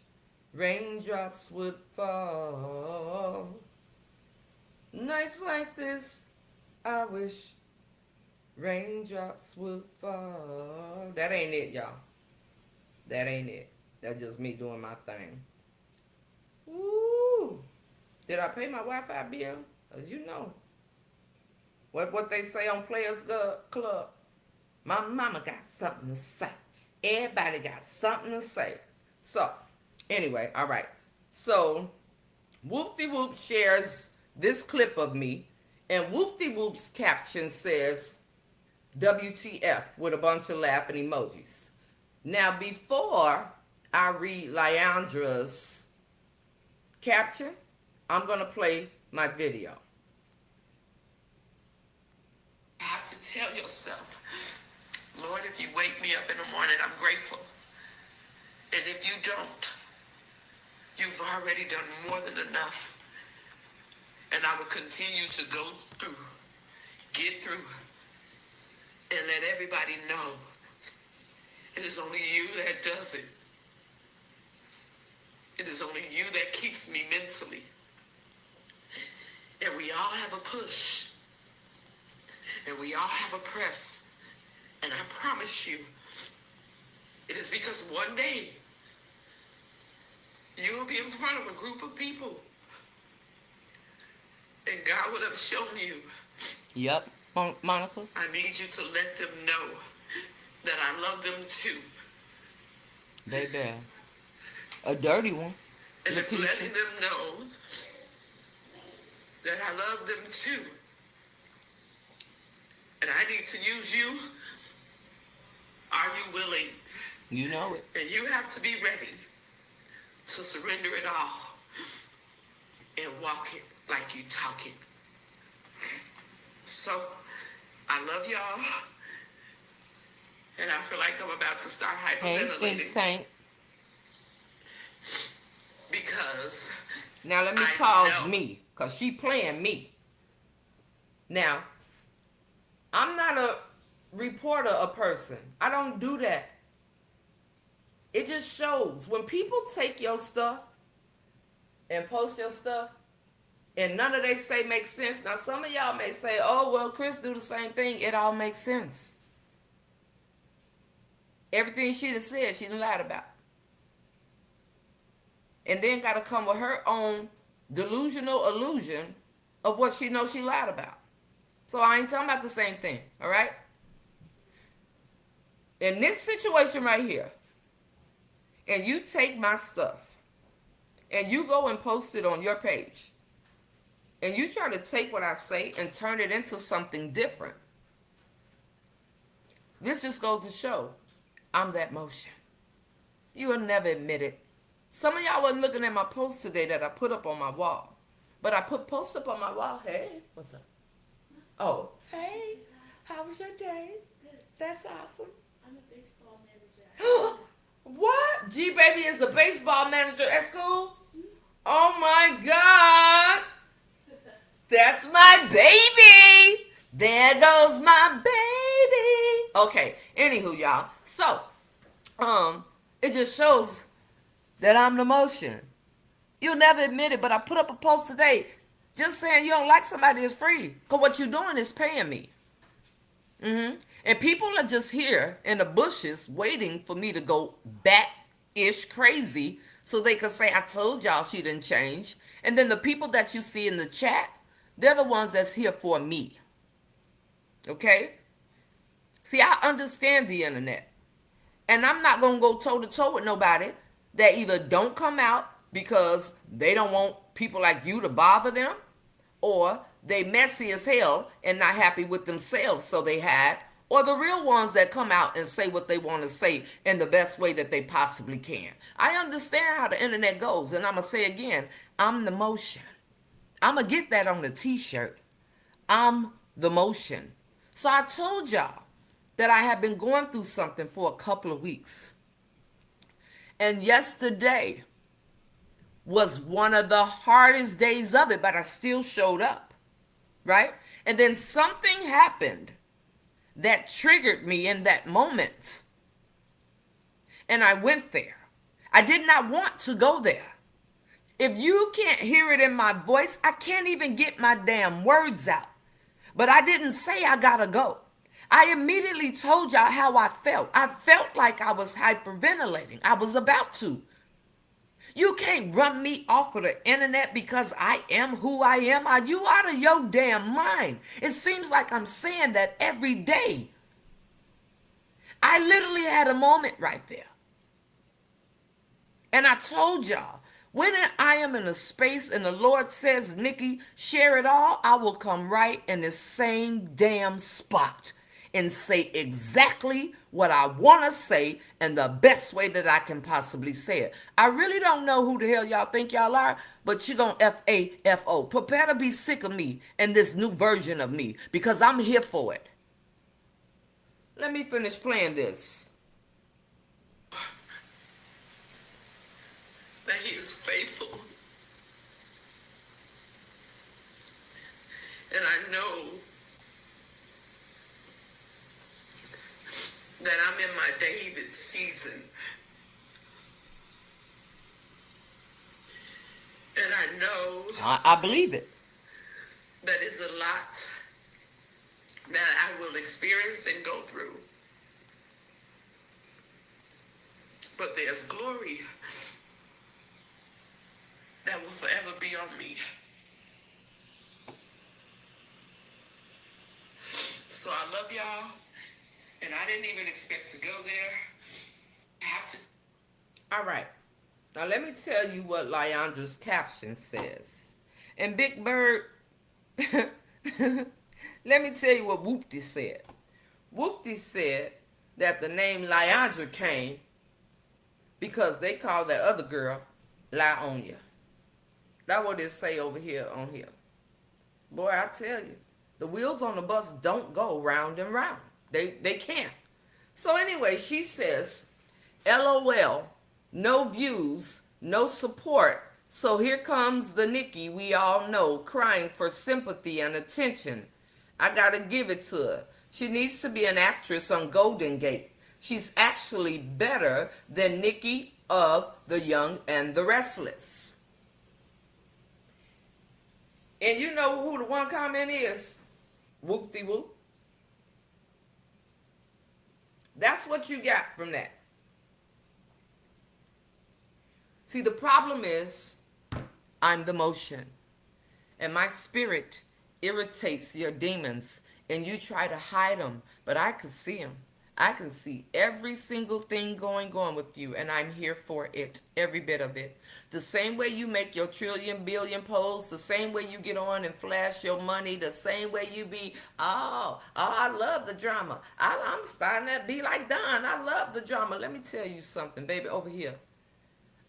A: raindrops would fall. Nights like this, I wish raindrops would fall. That ain't it, y'all. That ain't it. That's just me doing my thing. Woo! Did I pay my Wi-Fi bill? As you know. What they say on Players Club? My mama got something to say. Everybody got something to say. So, anyway, all right. So, Whoop-de-Whoop shares this clip of me, and Whoop-de-Whoop's caption says, WTF, with a bunch of laughing emojis. Now, before I read Leandra's caption, I'm going to play my video. You have to tell yourself, Lord, if you wake me up in the morning, I'm grateful. And if you don't, you've already done more than enough. And I will continue to go through, get through, and let everybody know it is only you that does it. It is only you that keeps me mentally. And we all have a push. And we all have a press. And I promise you, it is because one day you will be in front of a group of people and God will have shown you. Yep, Monica. I need you to let them know that I love them too. Baby. A dirty one. And if letting them know that I love them too. And I need to use you. Are you willing? You know it. And you have to be ready to surrender it all and walk it like you talk it. So, I love y'all. And I feel like I'm about to start hyperventilating. Hey, think tank. Because now let me pause me, because she playing me. Now, I'm not a reporter, a person. I don't do that. It just shows. When people take your stuff and post your stuff, and none of they say makes sense. Now, some of y'all may say, oh, well, Chris do the same thing. It all makes sense. Everything she done said, she done lied about. And then got to come with her own delusional illusion of what she knows she lied about. So I ain't talking about the same thing, all right? In this situation right here, and you take my stuff and you go and post it on your page, and you try to take what I say and turn it into something different, this just goes to show I'm that motion. You will never admit it. Some of y'all wasn't looking at my post today that I put up on my wall. But I put posts up on my wall. Hey, what's up? Oh, hey, how was your day? That's awesome.
B: I'm a baseball manager.
A: What? G Baby is a baseball manager at school? Oh my God. That's my baby. There goes my baby. Okay, anywho, y'all. So, it just shows that I'm the motion. You'll never admit it, but I put up a post today just saying you don't like somebody is free. Because what you're doing is paying me. And people are just here in the bushes waiting for me to go bat-ish crazy so they could say, I told y'all she didn't change. And then the people that you see in the chat, they're the ones that's here for me. Okay? See, I understand the internet. And I'm not going to go toe-to-toe with nobody that either don't come out because they don't want people like you to bother them, or they messy as hell and not happy with themselves, so they hide, or the real ones that come out and say what they want to say in the best way that they possibly can. I understand how the internet goes, and I'm going to say again, I'm the motion. I'm going to get that on the t-shirt. I'm the motion. So I told y'all that I have been going through something for a couple of weeks. And yesterday was one of the hardest days of it, but I still showed up, right? And then something happened that triggered me in that moment. And I went there. I did not want to go there. If you can't hear it in my voice, I can't even get my damn words out. But I didn't say I gotta go. I immediately told y'all how I felt. I felt like I was hyperventilating. I was about to. You can't run me off of the internet because I am who I am. Are you out of your damn mind? It seems like I'm saying that every day. I literally had a moment right there. And I told y'all, when I am in a space and the Lord says, Nikki, share it all, I will come right in the same damn spot and say exactly what I want to say in the best way that I can possibly say it. I really don't know who the hell y'all think y'all are, but you're going to F-A-F-O. Prepare to be sick of me and this new version of me, because I'm here for it. Let me finish playing this. That he is faithful. And I know that I'm in my David season. And I know I believe it. That is a lot that I will experience and go through. But there's glory that will forever be on me. So I love y'all, and I didn't even expect to go there. I have to. All right. Now let me tell you what Leandra's caption says. And Big Bird, let me tell you what Whoopty said. Whoopty said that the name Leandra came because they called that other girl Lionia. That's what it say over here on here. Boy, I tell you, the wheels on the bus don't go round and round. They can't. So anyway, she says, LOL, no views, no support. So here comes the Nikki we all know crying for sympathy and attention. I gotta give it to her. She needs to be an actress on Golden Gate. She's actually better than Nikki of The Young and the Restless. And you know who the one comment is? Whoop-de-whoop. That's what you got from that. See, the problem is I'm the motion. And my spirit irritates your demons, and you try to hide them, but I can see them. I can see every single thing going on with you, and I'm here for it, every bit of it. The same way you make your trillion billion posts, the same way you get on and flash your money, the same way you be, I love the drama. I'm starting to be like Don. I love the drama. Let me tell you something, baby, over here.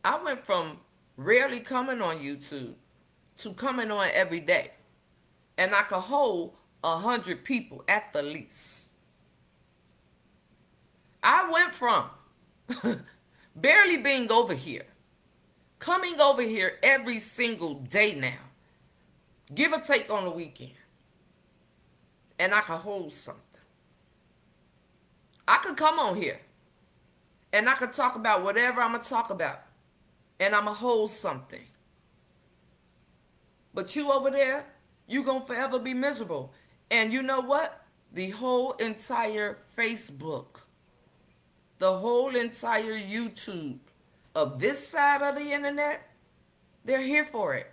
A: I went from rarely coming on YouTube to coming on every day, and I could hold 100 people at the least. I went from barely being over here, coming over here every single day now, give or take on the weekend, and I could hold something. I could come on here, and I could talk about whatever I'm going to talk about, and I'm going to hold something. But you over there, you going to forever be miserable. And you know what? The whole entire Facebook, the whole entire YouTube of this side of the internet, they're here for it.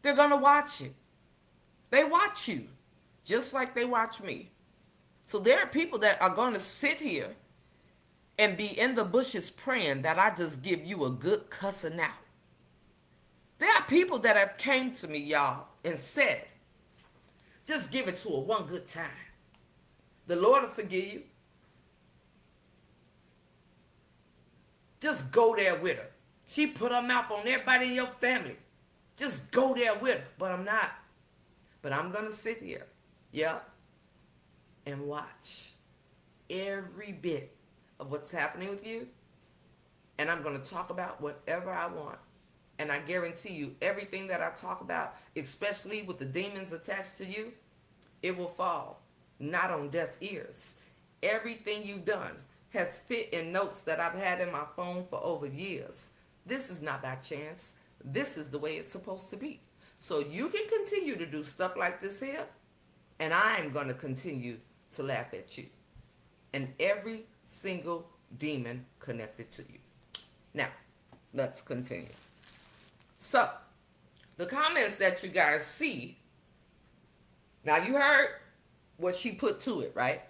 A: They're going to watch it. They watch you just like they watch me. So there are people that are going to sit here and be in the bushes praying that I just give you a good cussing out. There are people that have came to me, y'all, and said, just give it to her one good time. The Lord will forgive you. Just go there with her. She put her mouth on everybody in your family. Just go there with her. But I'm not. But I'm going to sit here, yeah, and watch every bit of what's happening with you. And I'm going to talk about whatever I want. And I guarantee you, everything that I talk about, especially with the demons attached to you, it will fall, not on deaf ears. Everything you've done has fit in notes that I've had in my phone for over years. This is not by chance. This is the way it's supposed to be. So you can continue to do stuff like this here, and I'm going to continue to laugh at you and every single demon connected to you. Now, let's continue. So, the comments that you guys see, now you heard what she put to it, right?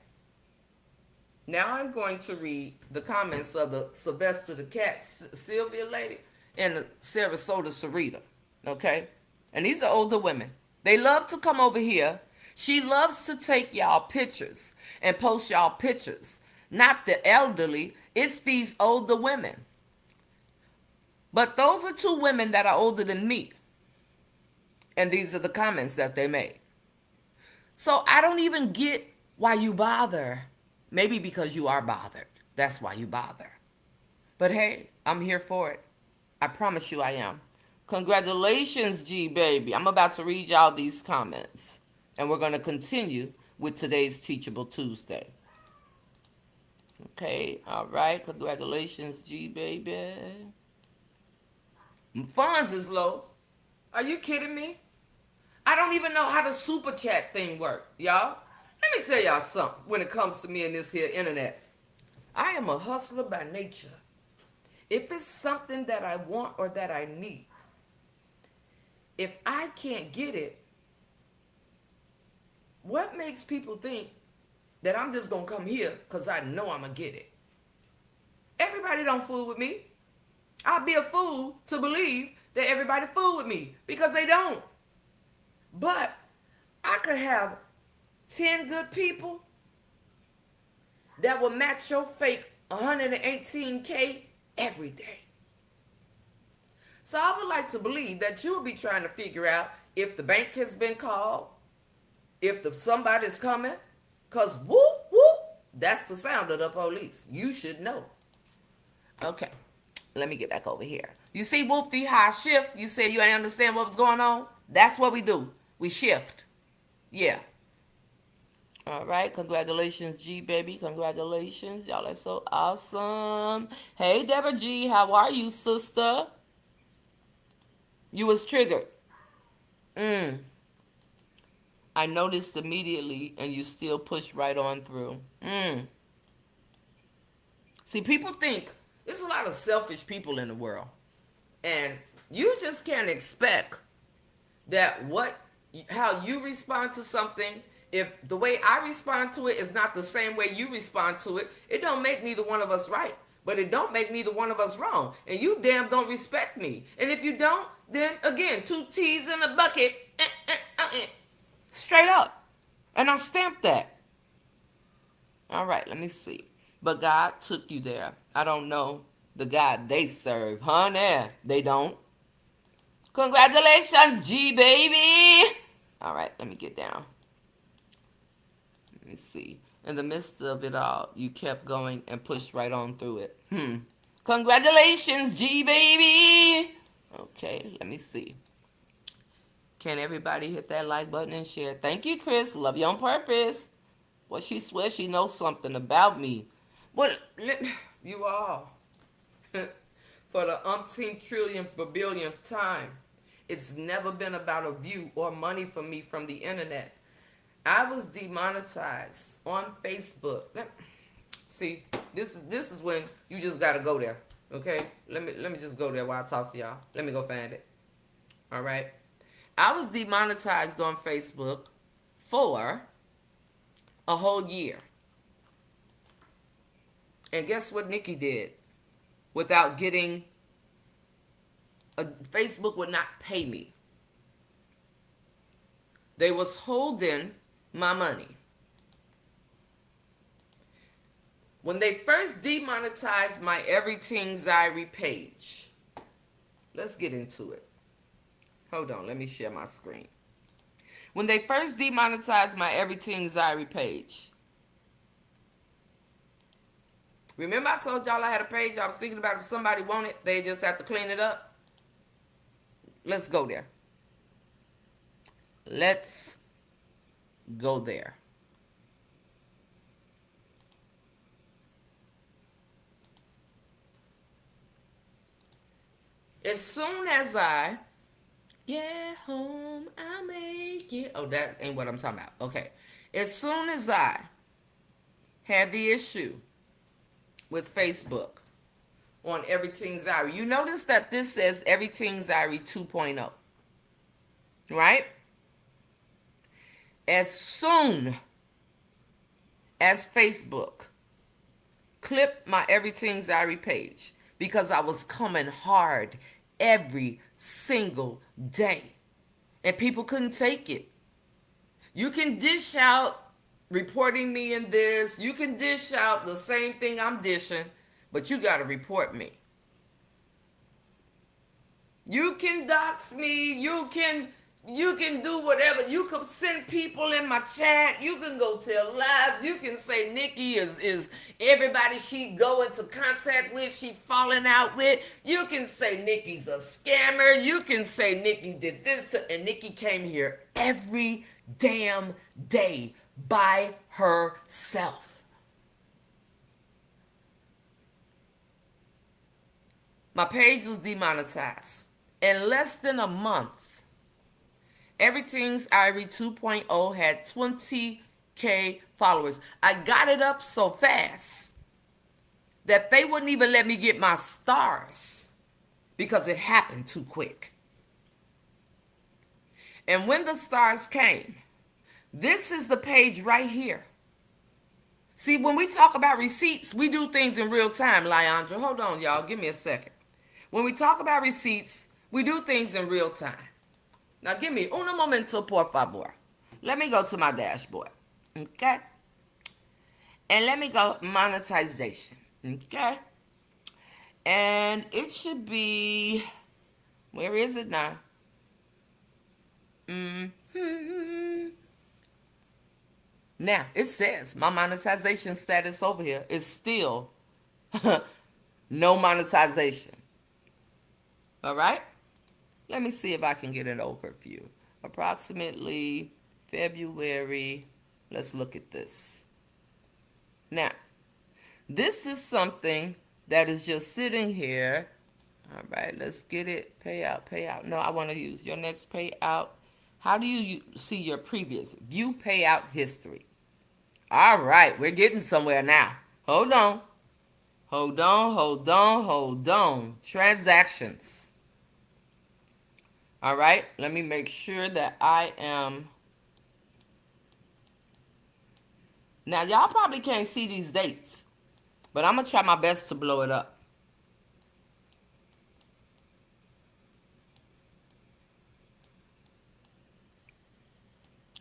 A: Now I'm going to read the comments of the Sylvester the Cat, Sylvia lady, and the Sarasota Sarita, okay? And these are older women. They love to come over here. She loves to take y'all pictures and post y'all pictures. Not the elderly, it's these older women. But those are two women that are older than me. And these are the comments that they made. So I don't even get why you bother. Maybe because you are bothered. That's why you bother. But hey, I'm here for it. I promise you I am. Congratulations, G baby. I'm about to read y'all these comments. And we're going to continue with today's Teachable Tuesday. Okay, all right. Congratulations, G baby. Funds is low. Are you kidding me? I don't even know how the super chat thing works, y'all. Let me tell y'all something when it comes to me and this here internet. I am a hustler by nature. If it's something that I want or that I need, if I can't get it, what makes people think that I'm just going to come here because I know I'm going to get it? Everybody don't fool with me. I'd be a fool to believe that everybody fool with me because they don't. But I could have 10 good people that will match your fake 118K every day. So I would like to believe that you'll be trying to figure out if the bank has been called, if somebody's coming, because whoop, whoop, that's the sound of the police. You should know. Okay, let me get back over here. You see whoop-dee high shift? You said you ain't understand what was going on? That's what we do. We shift. Yeah. All right. Congratulations, G, baby. Congratulations. Y'all are so awesome. Hey, Deborah G. How are you, sister? You was triggered. I noticed immediately, and you still push right on through. See, people think there's a lot of selfish people in the world. And You just can't expect that how you respond to something, if the way I respond to it is not the same way you respond to it, it don't make neither one of us right, but it don't make neither one of us wrong. And you damn gonna respect me. And if you don't, then again, two T's in a bucket. Straight up. And I stamped that. All right, let me see. But God took you there. I don't know the God they serve. Honey, they don't. Congratulations, G baby. All right, let me get down. Let me see. In the midst of it all, you kept going and pushed right on through it. Congratulations, G baby. Okay, let me see. Can everybody hit that like button and share? Thank you, Chris. Love you on purpose. Well, she swears she knows something about me. But you all, for the umpteenth trillionth billionth time, it's never been about a view or money for me from the internet. I was demonetized on Facebook. See, this is when you just gotta go there. Okay? Let me just go there while I talk to y'all. Let me go find it. All right. I was demonetized on Facebook for a whole year. And guess what Nikki did? Without getting Facebook would not pay me. They was holding my money. When they first demonetized my Everything Zyrie page, let's get into it. Hold on, let me share my screen. When they first demonetized my Everything Zyrie page, remember I told y'all I had a page I was thinking about if somebody wanted, they just have to clean it up? Let's go there. Let's go there. As soon as I get home, I'll make it. Oh, that ain't what I'm talking about. Okay. As soon as I had the issue with Facebook on Everything Zyrie, you notice that this says Everything Zyrie 2.0. Right? As soon as Facebook clipped my Everything Zyrie page, because I was coming hard every single day, and people couldn't take it. You can dish out reporting me in this. You can dish out the same thing I'm dishing, but you got to report me. You can dox me. You can do whatever. You can send people in my chat. You can go tell lies. You can say Nikki is everybody she go into contact with, she falling out with. You can say Nikki's a scammer. You can say Nikki did this, and Nikki came here every damn day by herself. My page was demonetized. In less than a month, Everything Zyrie 2.0 had 20K followers. I got it up so fast that they wouldn't even let me get my stars because it happened too quick. And when the stars came, this is the page right here. See, when we talk about receipts, we do things in real time, Leandra. Hold on, y'all. Give me a second. When we talk about receipts, we do things in real time. Now, give me uno momento, por favor. Let me go to my dashboard, okay? And let me go monetization, okay? And it should be, where is it now? Now, it says my monetization status over here is still no monetization. All right? Let me see if I can get an overview. Approximately February. Let's look at this. Now, this is something that is just sitting here. All right, let's get it. Payout. No, I want to use your next payout. How do you see your previous? View payout history. All right, we're getting somewhere now. Hold on. Transactions. All right, let me make sure that I am. Now, y'all probably can't see these dates, but I'm going to try my best to blow it up.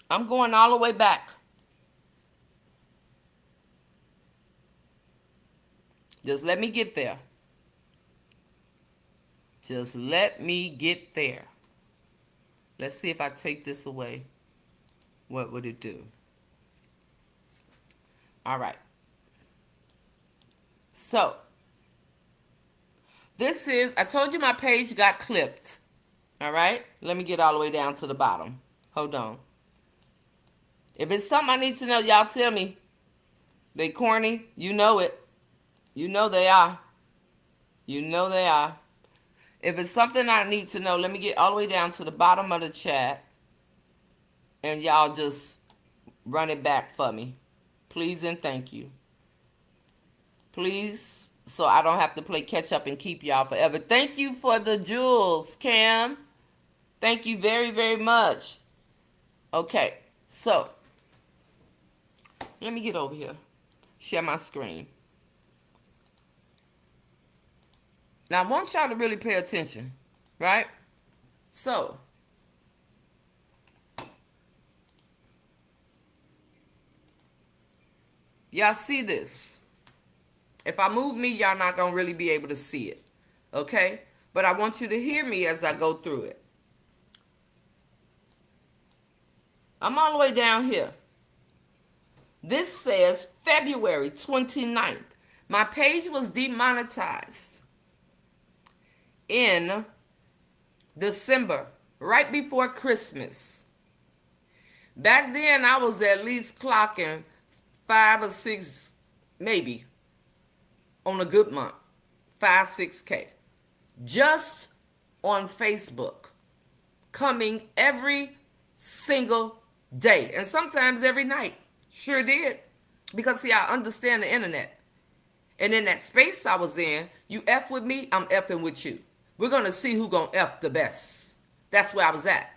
A: I'm going all the way back. Just let me get there. Just let me get there. Let's see if I take this away. What would it do? All right. So, this is, I told you my page got clipped. All right. Let me get all the way down to the bottom. Hold on. If it's something I need to know, y'all tell me. They corny. You know it. You know they are. You know they are. If it's something I need to know, let me get all the way down to the bottom of the chat. And y'all just run it back for me. Please and thank you. Please, so I don't have to play catch up and keep y'all forever. Thank you for the jewels, Cam. Thank you very, very much. Okay, so let me get over here. Share my screen. Now, I want y'all to really pay attention, right? So, y'all see this? If I move me, y'all not going to really be able to see it, okay? But I want you to hear me as I go through it. I'm all the way down here. This says February 29th. My page was demonetized in December, right before Christmas. Back then, I was at least clocking 5 or 6, maybe, on a good month, 5, 6K. Just on Facebook, coming every single day, and sometimes every night. Sure did. Because, see, I understand the internet. And in that space I was in, you F with me, I'm Fing with you. We're going to see who going to F the best. That's where I was at.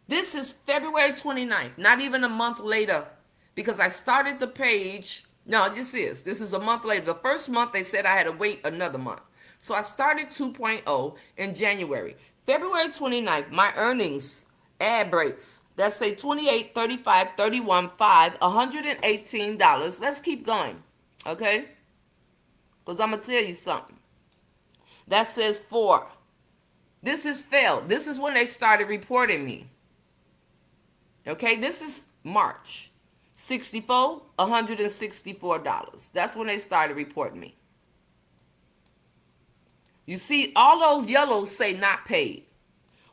A: This is February 29th, not even a month later, because I started the page. No, this is a month later. The first month they said I had to wait another month. So I started 2.0 in January. February 29th, my earnings, ad breaks, that say 28, 35, 31, 5, $118. Let's keep going, okay? Because I'm going to tell you something. That says 4. This is failed. This is when they started reporting me. Okay, this is March. 64, $164. That's when they started reporting me. You see, all those yellows say not paid.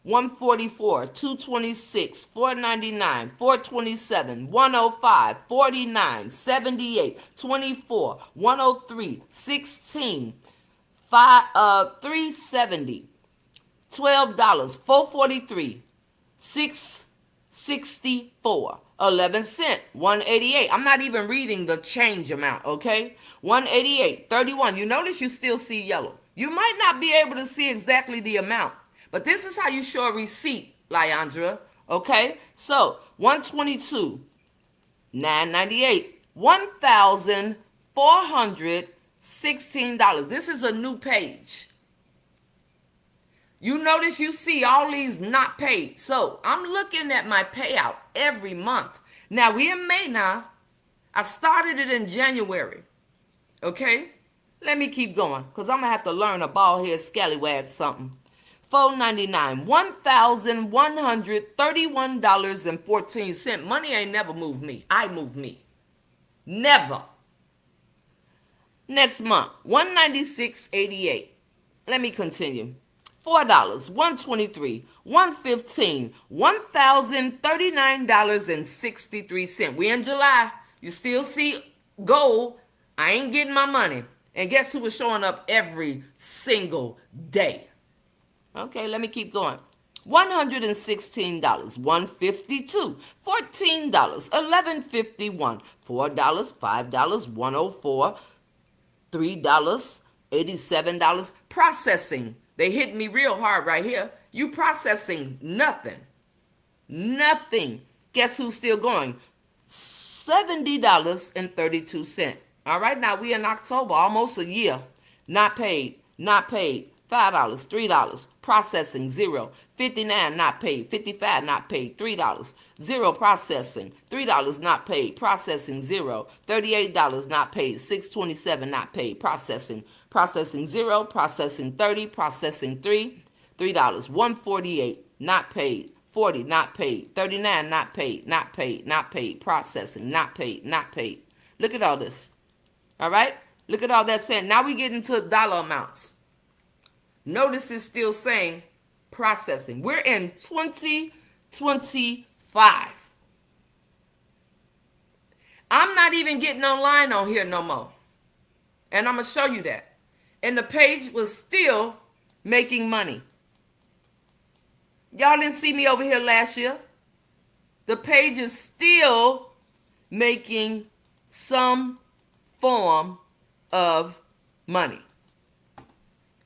A: 144, 226, 499, 427, 105, 49, 78, 24, 103, 16, 370, $12, 443, 664, 11 cents, 188. I'm not even reading the change amount, okay? 188, 31. You notice you still see yellow. You might not be able to see exactly the amount, but this is how you show a receipt, Lyandra, okay? So, 122, 998, $1,416. This is a new page. You notice you see all these not paid. So I'm looking at my payout every month. Now we in May now. I started it in January. Okay? Let me keep going because I'm going to have to learn a bald head scallywag something. $4.99, $1,131.14. Money ain't never moved me. I move me. Never. Next month, $196.88. Let me continue. $4, $123, $115, $1,039.63. We in July. You still see gold. I ain't getting my money. And guess who was showing up every single day? Okay, let me keep going. $116, $152, $14, $11.51, $4, $5, $104, $3, $87. Processing. They hit me real hard right here. You processing nothing. Nothing. Guess who's still going? $70.32. All right, now we in October, almost a year. Not paid, not paid. $5, $3, processing, zero. 59 not paid, 55 not paid, $3, zero processing, $3 not paid, processing, zero. $38 not paid, 627 not paid, processing, zero, processing 30, processing $3, 148 not paid, 40 not paid, 39 not paid, not paid, processing, not paid, not paid. Look at all this. All right? Look at all that saying. Now we get into dollar amounts. Notice it's still saying processing. We're in 2025. I'm not even getting online on here no more. And I'm going to show you that. And the page was still making money. Y'all didn't see me over here last year. The page is still making some form of money.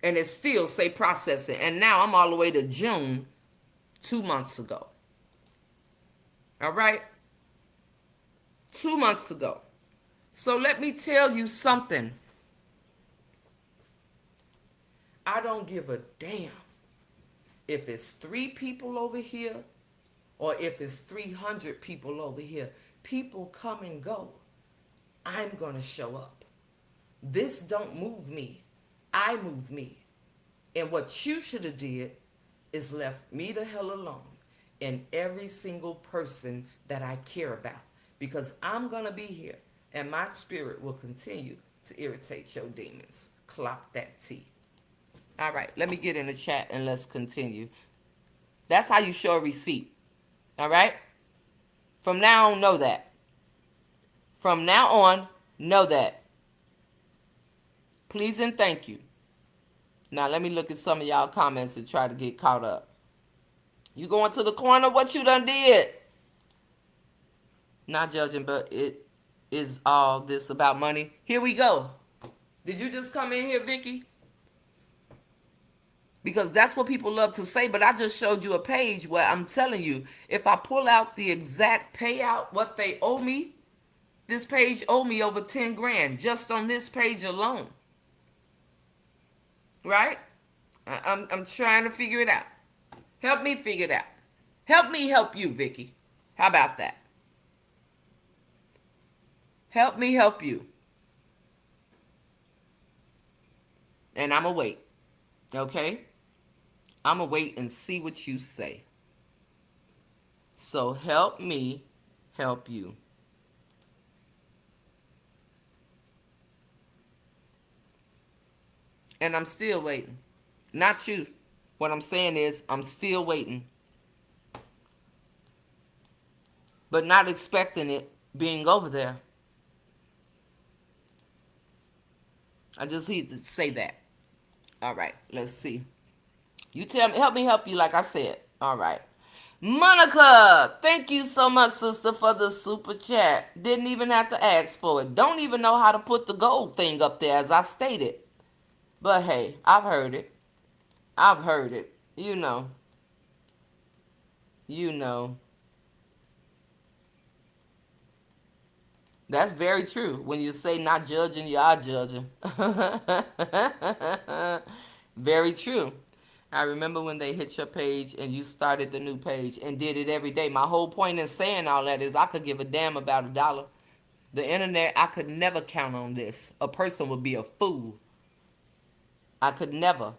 A: And it still say processing. And now I'm all the way to June 2 months ago. All right? 2 months ago. So let me tell you something. I don't give a damn if it's 3 people over here or if it's 300 people over here. People come and go. I'm going to show up. This don't move me. I move me. And what you should have did is left me the hell alone and every single person that I care about. Because I'm going to be here and my spirit will continue to irritate your demons. Clock that T. All right, let me get in the chat and let's continue. That's how you show a receipt. All right? From now on, know that. From now on, know that. Please and thank you. Now, let me look at some of y'all comments and try to get caught up. You going to the corner? What you done did? Not judging, but it is all this about money. Here we go. Did you just come in here, Vicky? Because that's what people love to say, but I just showed you a page where I'm telling you, if I pull out the exact payout, what they owe me, this page owe me over 10 grand just on this page alone. Right? I'm trying to figure it out. Help me figure it out. Help me help you, Vicky. How about that? Help me help you. And I'm going to wait. Okay? I'm going to wait and see what you say. So help me help you. And I'm still waiting. Not you. What I'm saying is I'm still waiting. But not expecting it being over there. I just need to say that. All right, let's see. You tell me, help me help you like I said. All right. Monica, thank you so much, sister, for the super chat. Didn't even have to ask for it. Don't even know how to put the gold thing up there as I stated. But hey, I've heard it. I've heard it. You know. You know. That's very true. When you say not judging, you are judging. Very true. I remember when they hit your page and you started the new page and did it every day. My whole point in saying all that is I could give a damn about $1. The internet, I could never count on this. A person would be a fool. I could never.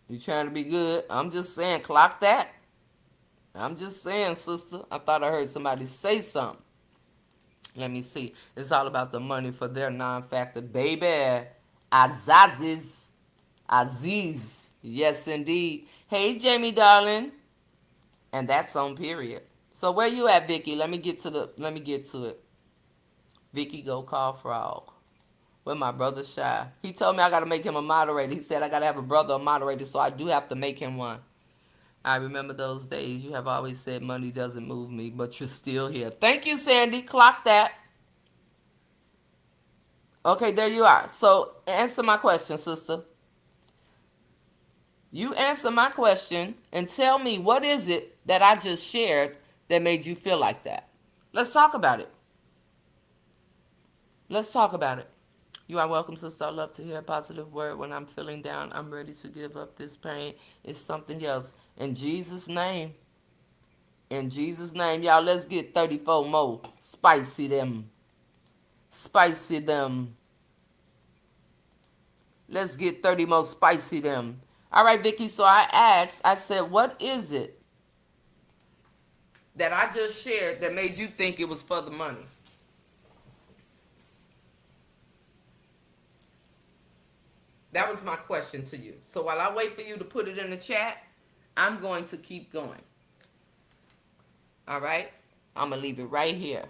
A: You trying to be good? I'm just saying, clock that. I'm just saying, sister. I thought I heard somebody say something. Let me see. It's all about the money for their non-factor. Baby. Aziz. Yes, indeed. Hey, Jamie, darling. And that's on period. So where you at, Vicky? Let me get to it. Vicky go call Frog. Where my brother Shy. He told me I got to make him a moderator. He said I got to have a brother a moderator, so I do have to make him one. I remember those days. You have always said money doesn't move me, but you're still here. Thank you, Sandy. Clock that. Okay, there you are. So answer my question, sister. You answer my question and tell me what is it that I just shared that made you feel like that. Let's talk about it. Let's talk about it. You are welcome, sister. I love to hear a positive word. When I'm feeling down, I'm ready to give up this pain. It's something else. In Jesus' name. In Jesus' name, y'all, let's get 34 more. Spicy them. Spicy them. Let's get 30 more spicy them. All right, Vicky. So I asked, I said, what is it that I just shared that made you think it was for the money? That was my question to you. So while I wait for you to put it in the chat, I'm going to keep going. All right? I'm going to leave it right here.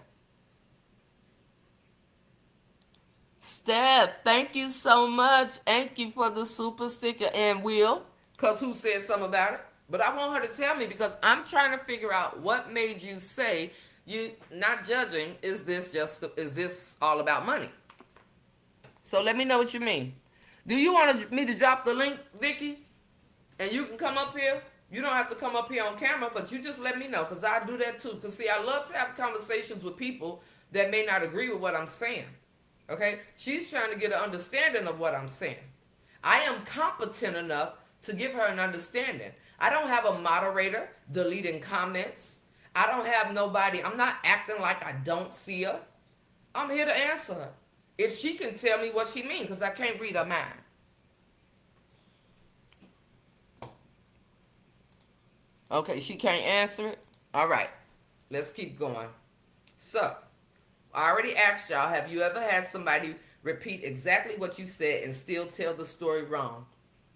A: Steph, thank you so much. Thank you for the super sticker. And Will, because who said something about it? But I want her to tell me because I'm trying to figure out what made you say you not judging. Is this all about money? So let me know what you mean. Do you want me to drop the link, Vicky? And you can come up here. You don't have to come up here on camera, but you just let me know because I do that too. Because see, I love to have conversations with people that may not agree with what I'm saying. Okay? She's trying to get an understanding of what I'm saying. I am competent enough to give her an understanding. I don't have a moderator deleting comments. I don't have nobody. I'm not acting like I don't see her. I'm here to answer her. If she can tell me what she means, because I can't read her mind. Okay, she can't answer it? All right, let's keep going. So, I already asked y'all, have you ever had somebody repeat exactly what you said and still tell the story wrong?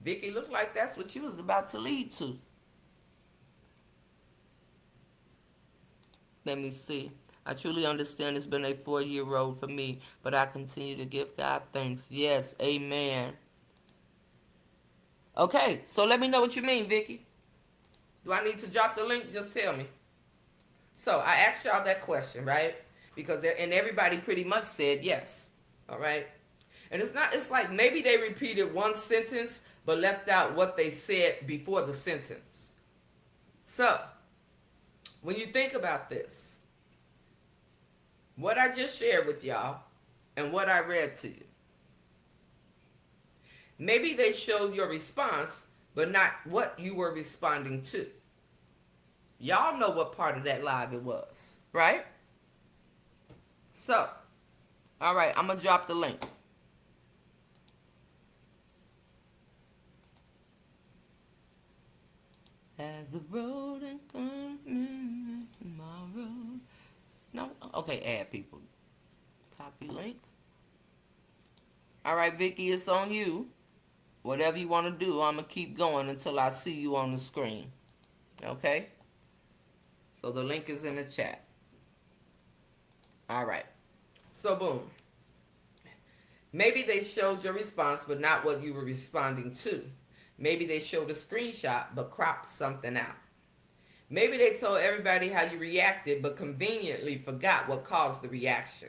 A: Vicky, looked like that's what you was about to lead to. Let me see. I truly understand it's been a 4-year road for me, but I continue to give God thanks. Yes, amen. Okay, so let me know what you mean, Vicky. Do I need to drop the link? Just tell me. So I asked y'all that question, right? And everybody pretty much said yes. All right. And it's like maybe they repeated one sentence but left out what they said before the sentence. So when you think about this, what I just shared with y'all and what I read to you, maybe they showed your response, but not what you were responding to. Y'all know what part of that live it was, right? So, all right, I'm going to drop the link. As the road and my road. No, okay, add people. Copy link. All right, Vicky, it's on you. Whatever you want to do, I'm going to keep going until I see you on the screen. Okay? So the link is in the chat. All right. So, boom. Maybe they showed your response, but not what you were responding to. Maybe they showed a screenshot, but cropped something out. Maybe they told everybody how you reacted, but conveniently forgot what caused the reaction.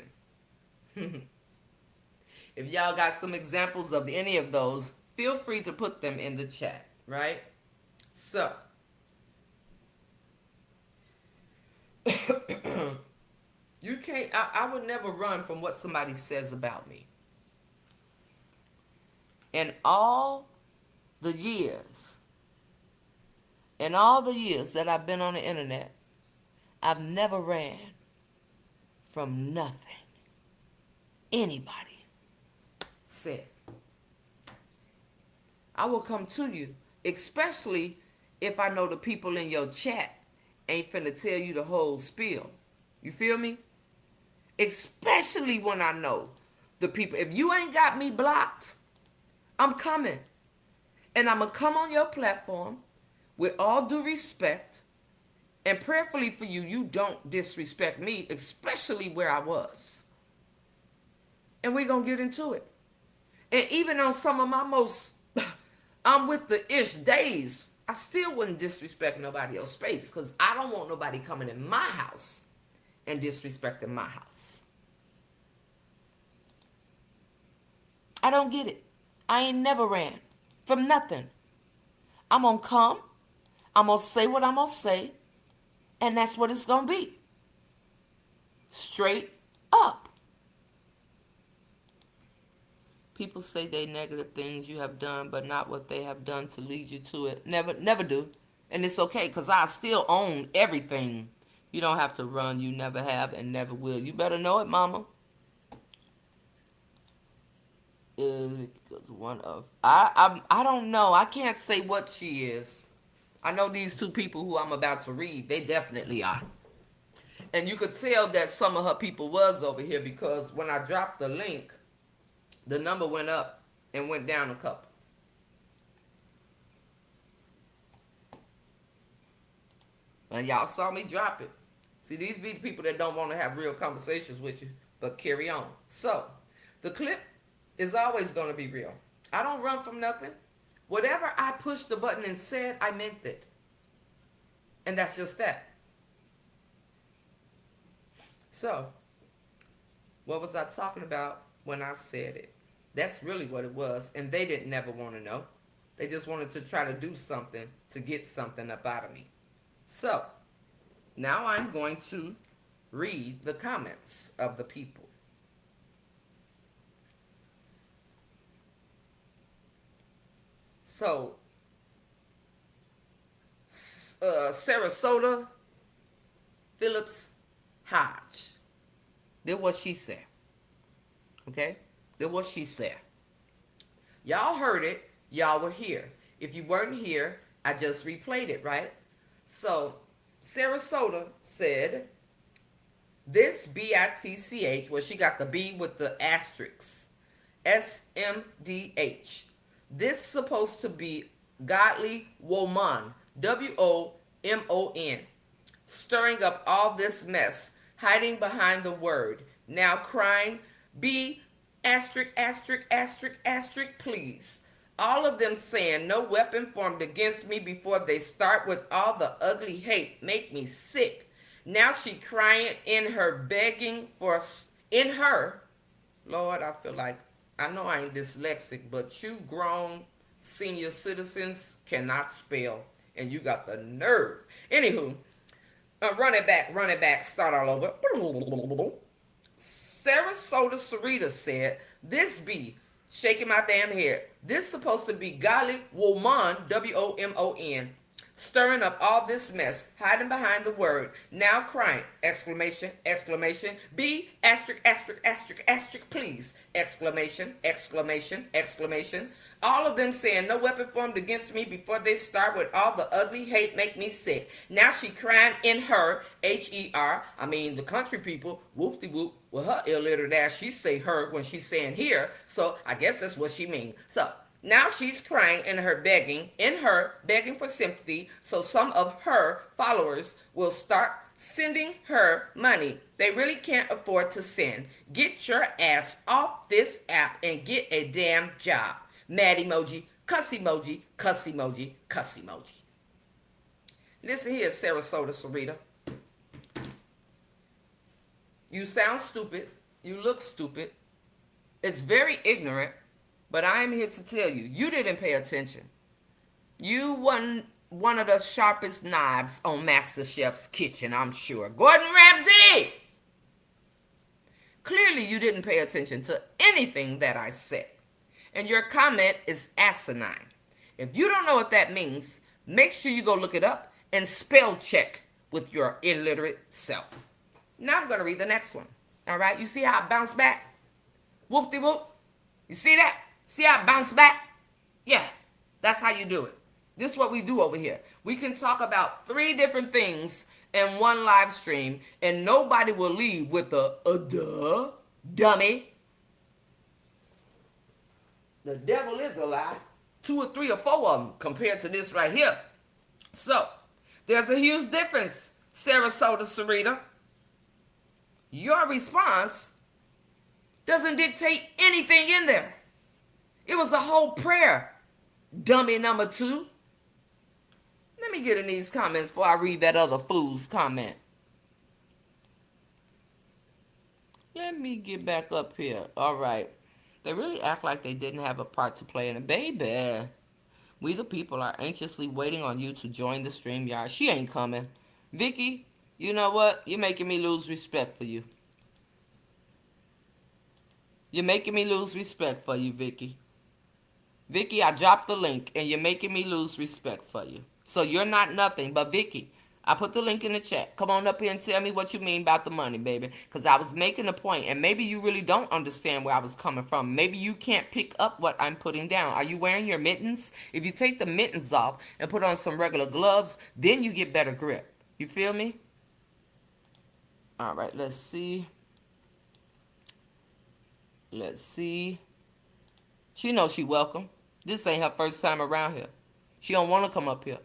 A: If y'all got some examples of any of those, feel free to put them in the chat, right? So, you can't, I would never run from what somebody says about me. In all the years, that I've been on the internet, I've never ran from nothing anybody said. I will come to you, especially if I know the people in your chat ain't finna tell you the whole spiel. You feel me? Especially when I know the people. If you ain't got me blocked, I'm coming. And I'm going to come on your platform with all due respect. And prayerfully for you, you don't disrespect me, especially where I was. And we're going to get into it. And even on some of my most, I'm with the ish days, I still wouldn't disrespect nobody else's space because I don't want nobody coming in my house and disrespecting my house. I don't get it. I ain't never ran from nothing. I'm going to come. I'm going to say what I'm going to say. And that's what it's going to be. Straight up. People say they negative things you have done, but not what they have done to lead you to it. Never do. And it's okay, because I still own everything. You don't have to run. You never have and never will. You better know it, mama. Is because one of I don't know. I can't say what she is. I know these two people who I'm about to read. They definitely are. And you could tell that some of her people was over here, because when I dropped the link, the number went up and went down a couple. And y'all saw me drop it. See, these be the people that don't want to have real conversations with you, but carry on. So, the clip is always going to be real. I don't run from nothing. Whatever I pushed the button and said, I meant it. And that's just that. So, what was I talking about when I said it? That's really what it was. And they didn't never want to know. They just wanted to try to do something to get something up out of me. So, now I'm going to read the comments of the people. So, Sarasota Phillips Hodge. Did what she said. Okay? Did what she said. Y'all heard it. Y'all were here. If you weren't here, I just replayed it, right? So, Sarasota said, this BITCH, well, she got the B with the asterisk. SMDH. This supposed to be godly woman. WOMON. Stirring up all this mess. Hiding behind the word. Now crying. B asterisk, asterisk, asterisk, asterisk, please. All of them saying no weapon formed against me before they start with all the ugly hate. Make me sick. Now she crying in her begging for, in her, Lord, I feel like, I know I ain't dyslexic, but you grown senior citizens cannot spell. And you got the nerve. Anywho, run it back, start all over. Sarasota Sarita said, this be shaking my damn head. This supposed to be golly woman, WOMON, stirring up all this mess, hiding behind the word, now crying, exclamation, exclamation, B, asterisk, asterisk, asterisk, asterisk, please, exclamation, exclamation, exclamation. All of them saying no weapon formed against me before they start with all the ugly hate make me sick. Now she crying in her, H-E-R, I mean the country people, whoop-de-whoop, with her illiterate ass, she say her when she's saying here, so I guess that's what she mean. So, now she's crying in her begging for sympathy, so some of her followers will start sending her money. They really can't afford to send. Get your ass off this app and get a damn job. Mad emoji, cuss emoji, cuss emoji, cuss emoji. Listen here, Sarasota Sarita. You sound stupid. You look stupid. It's very ignorant. But I'm here to tell you, you didn't pay attention. You wasn't one of the sharpest knives on MasterChef's kitchen, I'm sure. Gordon Ramsay! Clearly, you didn't pay attention to anything that I said. And your comment is asinine. If you don't know what that means, make sure you go look it up and spell check with your illiterate self. Now I'm going to read the next one. All right? You see how I bounce back? Whoop-de-whoop. You see that? See how I bounce back? Yeah, that's how you do it. This is what we do over here. We can talk about 3 different things in one live stream, and nobody will leave with a duh, dummy. The devil is a lie. 2 or 3 or 4 of them compared to this right here. So, there's a huge difference, Sarasota Sarita. Your response doesn't dictate anything in there. It was a whole prayer, dummy number 2. Let me get in these comments before I read that other fool's comment. Let me get back up here. All right. They really act like they didn't have a part to play in it. Baby, We the people are anxiously waiting on you to join the stream yard. She ain't coming. Vicky, you know what? You're making me lose respect for you. You're making me lose respect for you, Vicky. Vicky, I dropped the link and you're making me lose respect for you. So you're not nothing but Vicky. I put the link in the chat. Come on up here and tell me what you mean about the money, baby. Because I was making a point, and maybe you really don't understand where I was coming from. Maybe you can't pick up what I'm putting down. Are you wearing your mittens? If you take the mittens off and put on some regular gloves, then you get better grip. You feel me? All right, let's see. Let's see. She knows she welcome. This ain't her first time around here. She don't want to come up here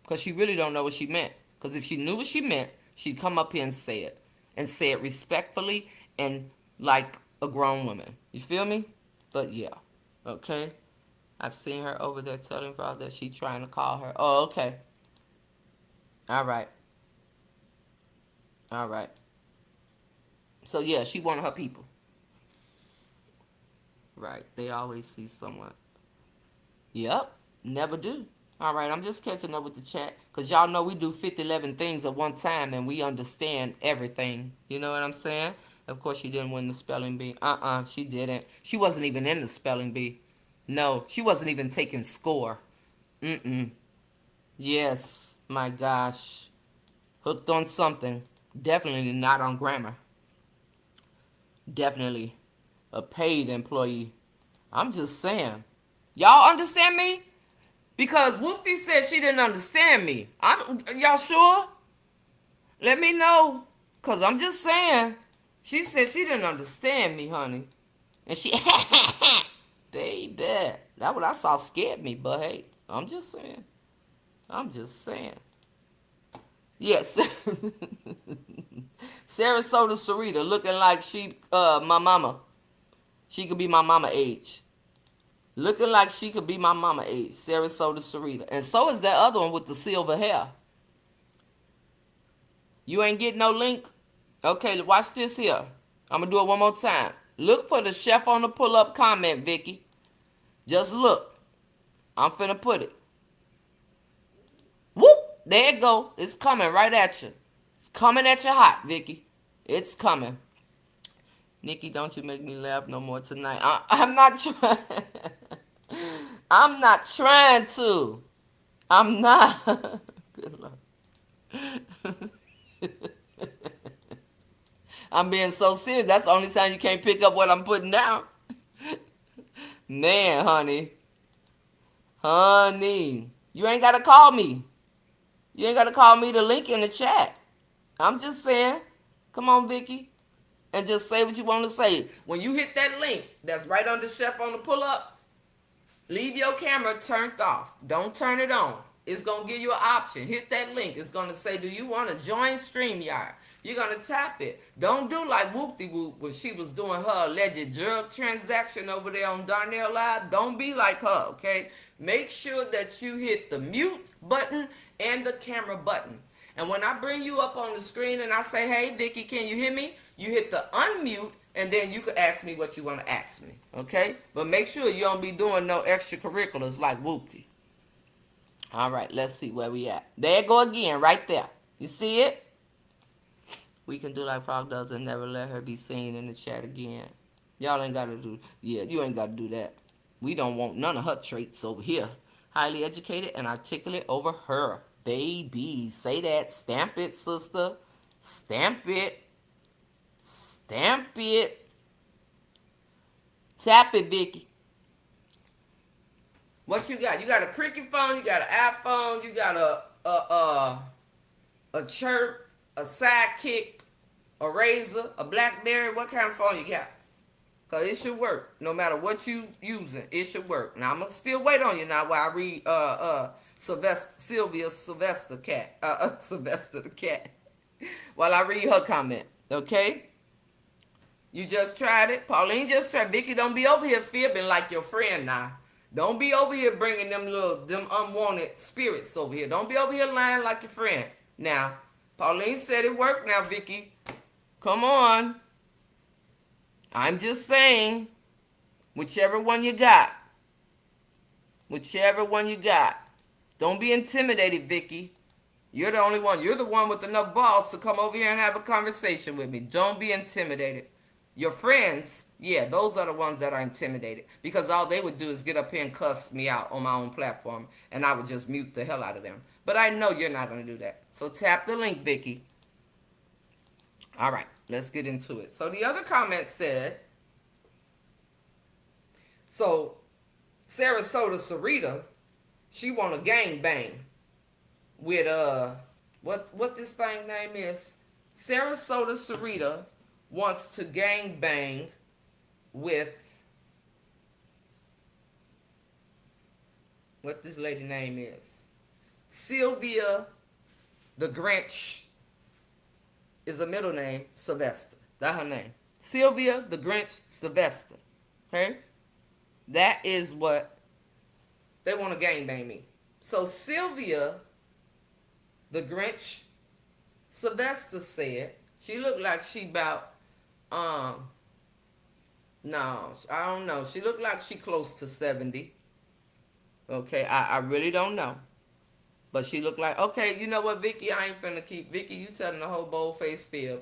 A: because she really don't know what she meant. Because if she knew what she meant, she'd come up here and say it respectfully and like a grown woman. You feel me? But yeah, okay. I've seen her over there telling Frog that she trying to call her. Oh, okay. All right. All right. So yeah, she one of her people. Right. They always see someone. Yep, never do. All right, I'm just catching up with the chat because y'all know we do 50, 11 things at one time and we understand everything. You know what I'm saying? Of course, she didn't win the spelling bee. She didn't. She wasn't even in the spelling bee. No, she wasn't even taking score. Mm-mm. Yes, my gosh. Hooked on something. Definitely not on grammar. Definitely a paid employee. I'm just saying. Y'all understand me? Because Whoopty said she didn't understand me. Y'all sure? Let me know. Because I'm just saying. She said she didn't understand me, honey. And she, baby, that what I saw scared me. But hey, I'm just saying. I'm just saying. Yes. Sarasota Sarita looking like my mama. She could be my mama age. Looking like she could be my mama age, Sarasota Sarita. And so is that other one with the silver hair. You ain't getting no link? Okay, watch this here. I'm going to do it one more time. Look for the chef on the pull-up comment, Vicky. Just look. I'm finna put it. Whoop! There it go. It's coming right at you. It's coming at you hot, Vicky. It's coming. Nikki, don't you make me laugh no more tonight. I'm not trying. I'm not trying to. I'm not. Good luck. I'm being so serious. That's the only time you can't pick up what I'm putting down. Man, honey. Honey. You ain't got to call me. You ain't got to call me the link in the chat. I'm just saying. Come on, Vicky. And just say what you want to say. When you hit that link that's right under Chef on the pull-up, leave your camera turned off. Don't turn it on. It's going to give you an option. Hit that link. It's going to say, do you want to join StreamYard? You're going to tap it. Don't do like Whoop-de-Whoop when she was doing her alleged drug transaction over there on Darnell Live. Don't be like her, okay? Make sure that you hit the mute button and the camera button. And when I bring you up on the screen and I say, hey, Vicky, can you hear me? You hit the unmute, and then you can ask me what you want to ask me, okay? But make sure you don't be doing no extracurriculars like Whoopty. All right, let's see where we at. There it go again, right there. You see it? We can do like Frog does and never let her be seen in the chat again. Y'all ain't got to do, yeah, you ain't got to do that. We don't want none of her traits over here. Highly educated and articulate over her. Baby, say that. Stamp it, sister. Stamp it. Stamp it. Tap it, Vicky. What you got? You got a Cricket phone. You got an iPhone. You got a Chirp, a Sidekick, a Razor, a BlackBerry. What kind of phone you got? Cause it should work. No matter what you using, it should work. Now I'm gonna still wait on you now while I read Sylvester cat. Sylvester the cat. While I read her comment. Okay? You just tried it. Pauline just tried. Vicky, don't be over here fibbing like your friend now. Don't be over here bringing them unwanted spirits over here. Don't be over here lying like your friend. Now, Pauline said it worked now, Vicky. Come on. I'm just saying, whichever one you got. Whichever one you got. Don't be intimidated, Vicky. You're the only one. You're the one with enough balls to come over here and have a conversation with me. Don't be intimidated. Your friends, yeah, those are the ones that are intimidated because all they would do is get up here and cuss me out on my own platform, and I would just mute the hell out of them. But I know you're not going to do that. So tap the link, Vicky. All right, let's get into it. So the other comment said, so Sarasota Sarita, she want a gang bang with what this thing name is. Sarasota Sarita wants to gang bang with what this lady name is. Sylvia the Grinch is a middle name, Sylvester. That's her name. Sylvia the Grinch Sylvester. Okay? That is what they want to gang bang me. So Sylvia the Grinch Sylvester said she looked like she about no, I don't know. She looked like she close to 70. Okay, I really don't know. But she looked like, okay, you know what, Vicky, I ain't finna keep, Vicky, you telling the whole bold-faced fib.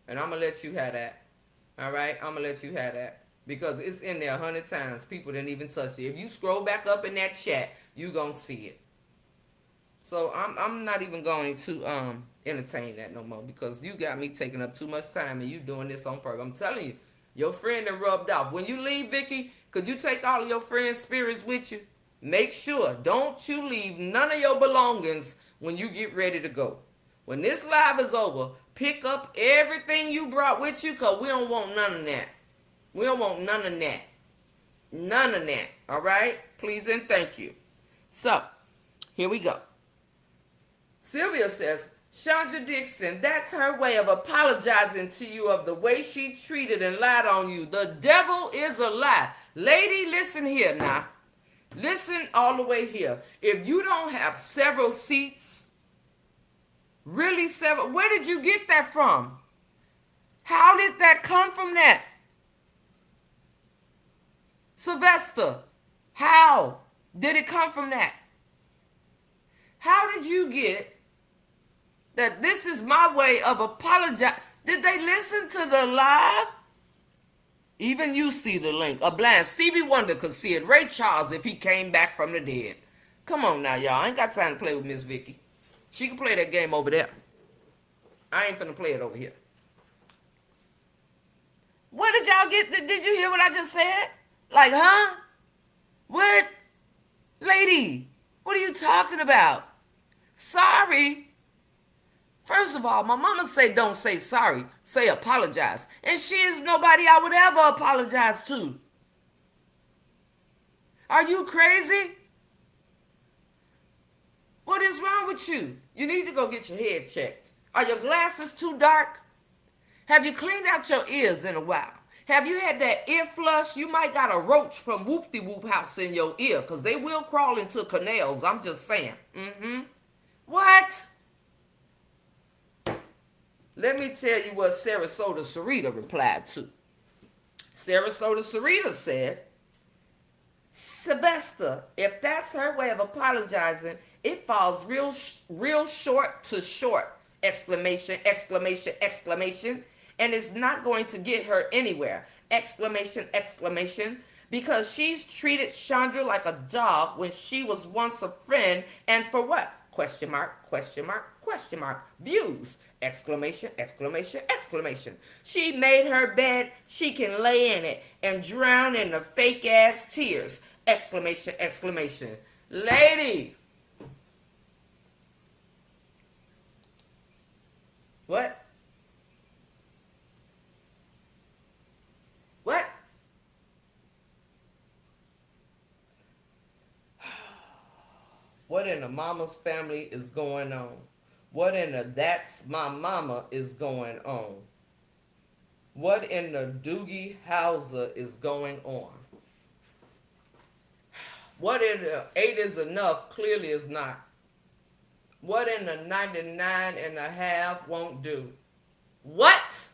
A: And I'm going to let you have that. All right? I'm going to let you have that. Because it's in there 100 times. People didn't even touch it. If you scroll back up in that chat, you going to see it. So I'm not even going to entertain that no more. Because you got me taking up too much time and you doing this on purpose. I'm telling you, your friend done rubbed off. When you leave, Vicky, could you take all of your friends' spirits with you? Make sure, don't you leave none of your belongings when you get ready to go. When this live is over, pick up everything you brought with you because we don't want none of that. We don't want none of that. None of that. All right? Please and thank you. So, here we go. Sylvia says, Chandra Dixon, that's her way of apologizing to you of the way she treated and lied on you. The devil is a lie. Lady, listen here now. Listen all the way here. If you don't have several seats, really several, where did you get that from? How did that come from that? Sylvester, how did it come from that? How did you get that this is my way of apologizing? Did they listen to the live? Even you see the link. A blind Stevie Wonder could see it. Ray Charles if he came back from the dead. Come on now, y'all. I ain't got time to play with Miss Vicky. She can play that game over there. I ain't finna play it over here. What did y'all get? Did you hear what I just said? Like, huh? What? Lady, what are you talking about? Sorry. First of all, my mama say don't say sorry, say apologize. And she is nobody I would ever apologize to. Are you crazy? What is wrong with you? You need to go get your head checked. Are your glasses too dark? Have you cleaned out your ears in a while? Have you had that ear flush? You might got a roach from Whoop-de-Whoop house in your ear because they will crawl into canals. I'm just saying. What? Let me tell you what Sarasota Sarita replied to. Sarasota Sarita said, Sylvester, if that's her way of apologizing, it falls real short to short, exclamation, exclamation, exclamation, and it's not going to get her anywhere, exclamation, exclamation, because she's treated Chandra like a dog when she was once a friend, and for what? Question mark, question mark, question mark, views, exclamation, exclamation, exclamation. She made her bed, she can lay in it and drown in the fake ass tears, exclamation, exclamation. Lady, what? What? What in the mama's family is going on? What in the that's my mama is going on? What in the Doogie Howser is going on? What in the 8 is enough clearly is not. What in the 99 and a half won't do? What?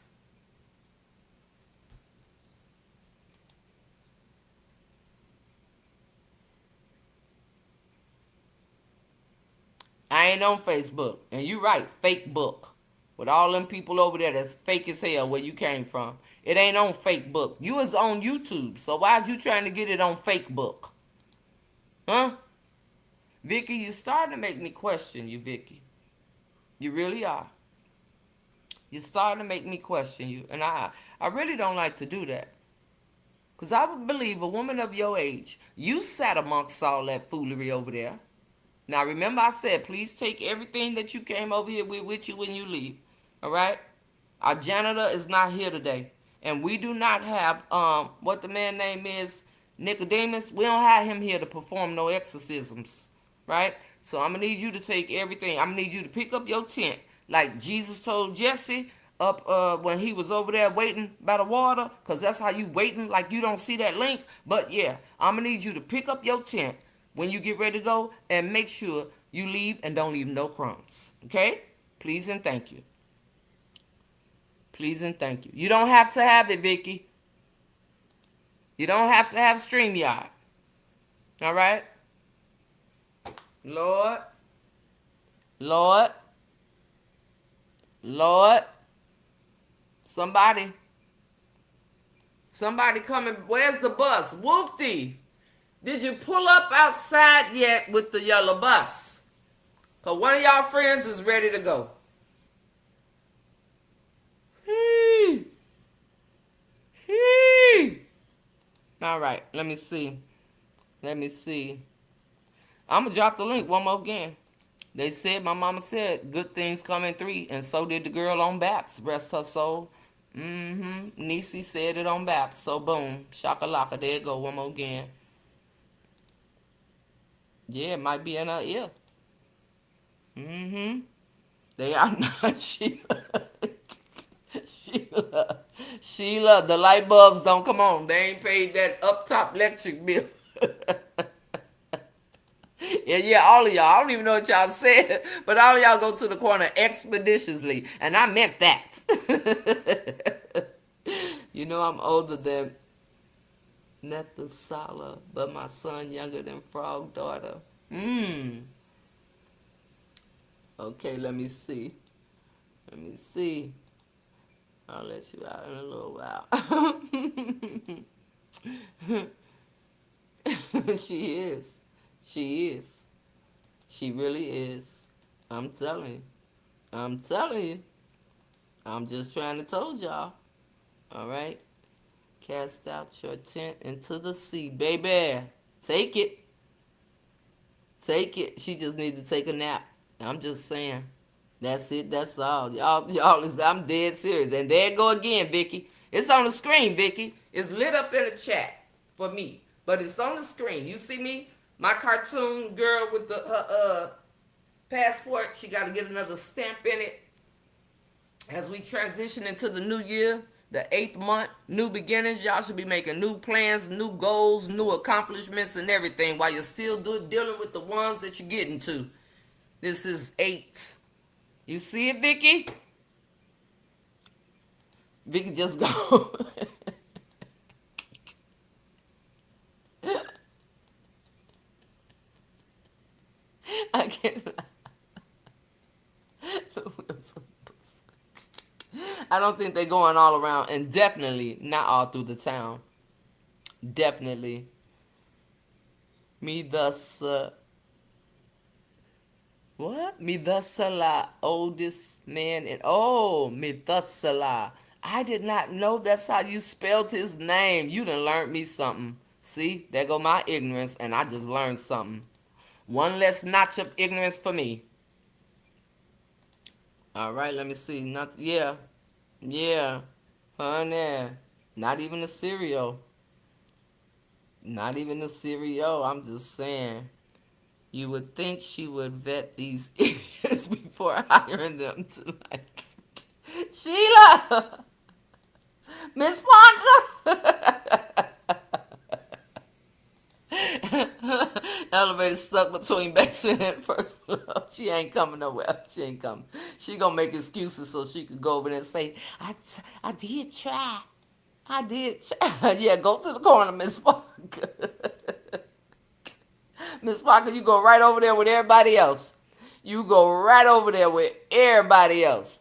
A: I ain't on Facebook. And you right, fake book. With all them people over there that's fake as hell where you came from. It ain't on fake book. You is on YouTube. So why is you trying to get it on fake book? Huh? Vicky, you starting to make me question you, Vicky. You really are. You're starting to make me question you. And I really don't like to do that. Because I would believe a woman of your age, you sat amongst all that foolery over there. Now remember I said, please take everything that you came over here with you when you leave. All right? Our janitor is not here today. And we do not have what the man name is, Nicodemus. We don't have him here to perform no exorcisms. Right? So I'm gonna need you to take everything. I'm gonna need you to pick up your tent. Like Jesus told Jesse up when he was over there waiting by the water. Cause that's how you waiting, like you don't see that link. But yeah, I'm gonna need you to pick up your tent when you get ready to go and make sure you leave and don't leave no crumbs. Okay? Please and thank you. Please and thank you. You don't have to have it, Vicky. You don't have to have StreamYard. All right? Lord, Lord, Lord. Somebody coming. Where's the bus? Whoopty. Did you pull up outside yet with the yellow bus? Because one of y'all friends is ready to go. Hee. Hee. All right, let me see. Let me see. I'm going to drop the link one more again. They said, my mama said, good things come in three, and so did the girl on Baps. Rest her soul. Niecy said it on Baps. So boom. Shakalaka. There you go. One more again. Yeah, it might be in her ear. They are not Sheila. Sheila, the light bulbs don't come on. They ain't paid that up top electric bill. Yeah, all of y'all. I don't even know what y'all said, but all of y'all go to the corner expeditiously. And I meant that. You know I'm older than Methuselah, but my son younger than Frog Daughter. Okay, let me see. Let me see. I'll let you out in a little while. She is. She is. She really is. I'm telling you. I'm telling you. I'm just trying to told y'all. All right? Cast out your tent into the sea. Baby, take it. Take it. She just needs to take a nap. I'm just saying. That's it. That's all. Y'all, I'm dead serious. And there it go again, Vicky. It's on the screen, Vicky. It's lit up in the chat for me. But it's on the screen. You see me? My cartoon girl with the her passport. She got to get another stamp in it. As we transition into the new year, the 8th month, new beginnings. Y'all should be making new plans, new goals, new accomplishments, and everything while you're still dealing with the ones that you're getting to. This is 8. You see it, Vicky? Vicky just go. I can't. I don't think they're going all around, and definitely not all through the town. Definitely. Me thus. What? Methuselah, oldest man in. Oh, Methuselah. I did not know that's how you spelled his name. You done learned me something. See, there go my ignorance, and I just learned something. One less notch of ignorance for me. All right, let me see. Not yeah, yeah, honey. Not even the cereal. Not even the cereal. I'm just saying. You would think she would vet these idiots before hiring them tonight. Sheila! Miss Parker! Elevator stuck between basement and first floor. She ain't coming nowhere. She ain't coming. She gonna make excuses so she could go over there and say, I did try. I did try. Yeah, go to the corner, Miss Parker. Miss Parker, you go right over there with everybody else. You go right over there with everybody else.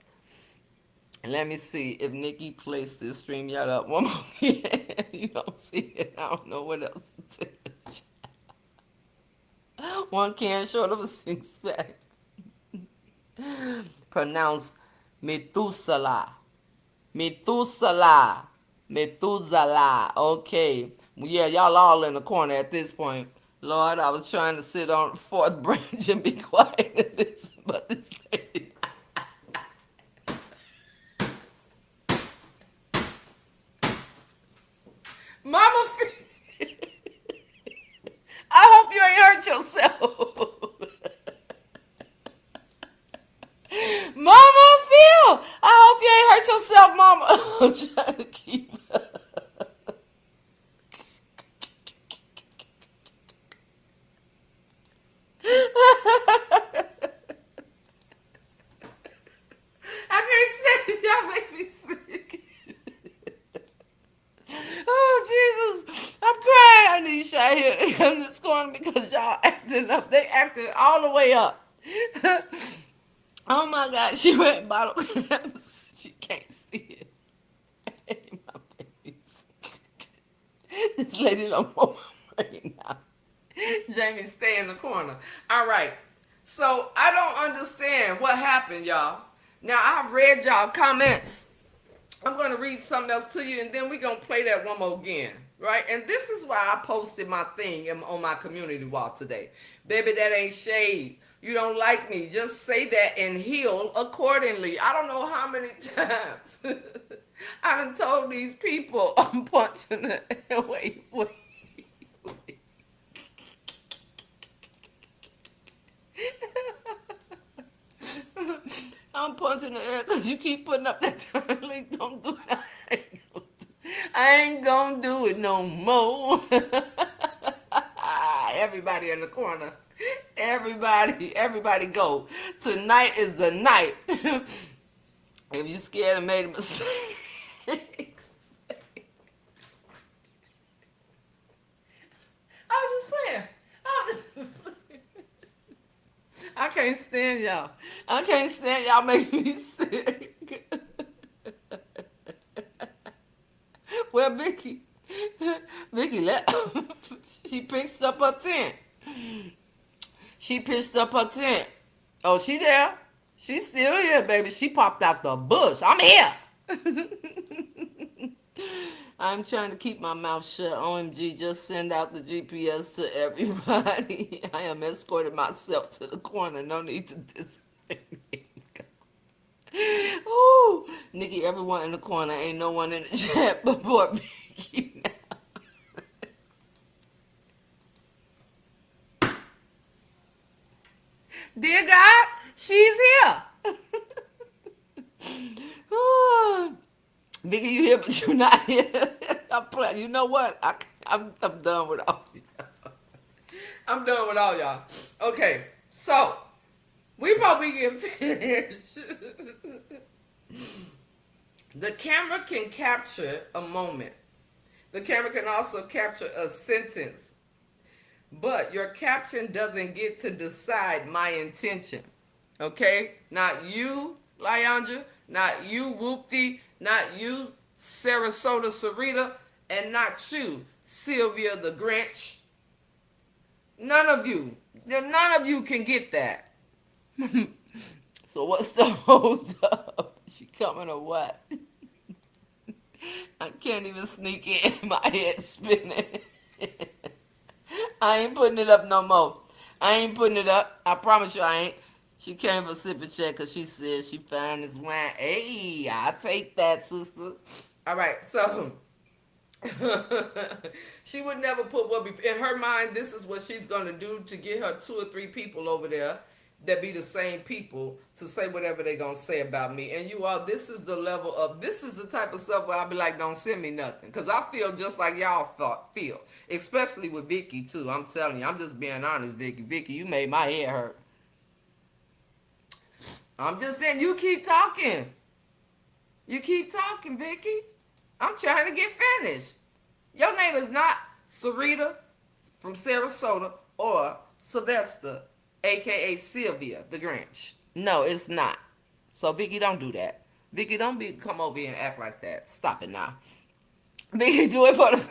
A: Let me see if Nikki placed this StreamYard up one more. You don't see it. I don't know what else to tell. One can short of a six pack. Pronounce Methuselah. Methuselah. Methuselah. Okay. Yeah, y'all all in the corner at this point. Lord, I was trying to sit on the fourth branch and be quiet and listen, but this lady. Mama, I hope you ain't hurt yourself. Mama Phil, I hope you ain't hurt yourself, Mama. I'm trying to keep. I can't stand it. Y'all make me sick. Oh Jesus, I'm crying. I need y'all here in this corner because y'all acting up. They acting all the way up. Oh my God, she went bottle. She can't see it. Hey, my babies. This lady don't want my right now. Jamie, stay in the corner. All right. So I don't understand what happened, y'all. Now I've read y'all comments. I'm going to read something else to you, and then we're going to play that one more again, right? And this is why I posted my thing on my community wall today. Baby, that ain't shade. You don't like me. Just say that and heal accordingly. I don't know how many times I done told these people I'm punching the air. Wait. I'm punching the air because you keep putting up that turn link. Don't do that. I ain't gonna do it no more. Everybody in the corner. Everybody go. Tonight is the night. If you scared and made a mistake. I was just playing. I can't stand y'all. I can't stand y'all making me sick. Well, Vicky left. She pitched up her tent. She pitched up her tent. Oh, she there? She's still here, baby. She popped out the bush. I'm here. I'm trying to keep my mouth shut. OMG, just send out the GPS to everybody. I am escorting myself to the corner. No need to disappoint. Ooh, Nikki, everyone in the corner. Ain't no one in the chat but poor Vicky now. Dear God, she's here. Ooh. Vicky, you here, but you're not here. I'm playing. You know what? I'm done with all y'all. I'm done with all y'all. Okay, so we probably get finished. The camera can capture a moment. The camera can also capture a sentence. But your caption doesn't get to decide my intention. Okay? Not you, Lyandra. Not you, Whoopty. Not you, Sarasota Sarita. And not you, Sylvia the Grinch. None of you. None of you can get that. So what's the hold up? She coming or what? I can't even sneak in. My head spinning. I ain't putting it up no more. I ain't putting it up. I promise you I ain't. She came for sip and check because she said she found this wine. Hey, I'll take that, sister. All right, so she would never put what in her mind. This is what she's gonna do to get her 2 or 3 people over there that be the same people to say whatever they gonna say about me. And you all, this is the level of, this is the type of stuff where I'll be like, don't send me nothing, because I feel just like y'all feel, especially with Vicky too. I'm telling you, I'm just being honest, Vicky. Vicky, you made my head hurt. I'm just saying, you keep talking. You keep talking, Vicky. I'm trying to get finished. Your name is not Sarita from Sarasota or Sylvester aka Sylvia the Grinch. No, it's not. So Vicky, don't do that. Vicky, don't be come over here and act like that. Stop it now. Vicky, do it for the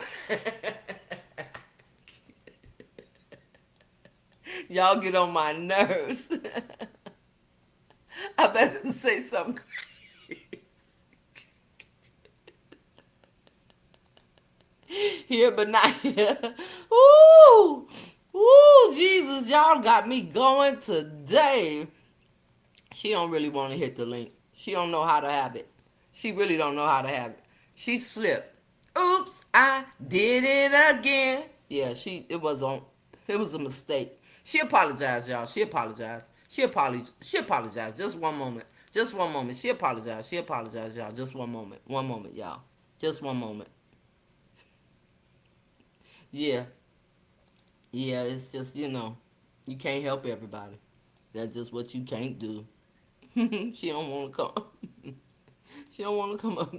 A: y'all get on my nerves. I better say something crazy. Here but not here. Ooh, ooh, Jesus, y'all got me going today. She don't really want to hit the link. She don't know how to have it. She really don't know how to have it. She slipped. Oops, I did it again. Yeah, it was a mistake. She apologized, y'all. She apologized. She apologized. Just one moment. Just one moment. She apologized. She apologized, y'all. Just one moment. One moment, y'all. Just one moment. Yeah. Yeah, it's just, you can't help everybody. That's just what you can't do. She don't want to come. She don't want to come up.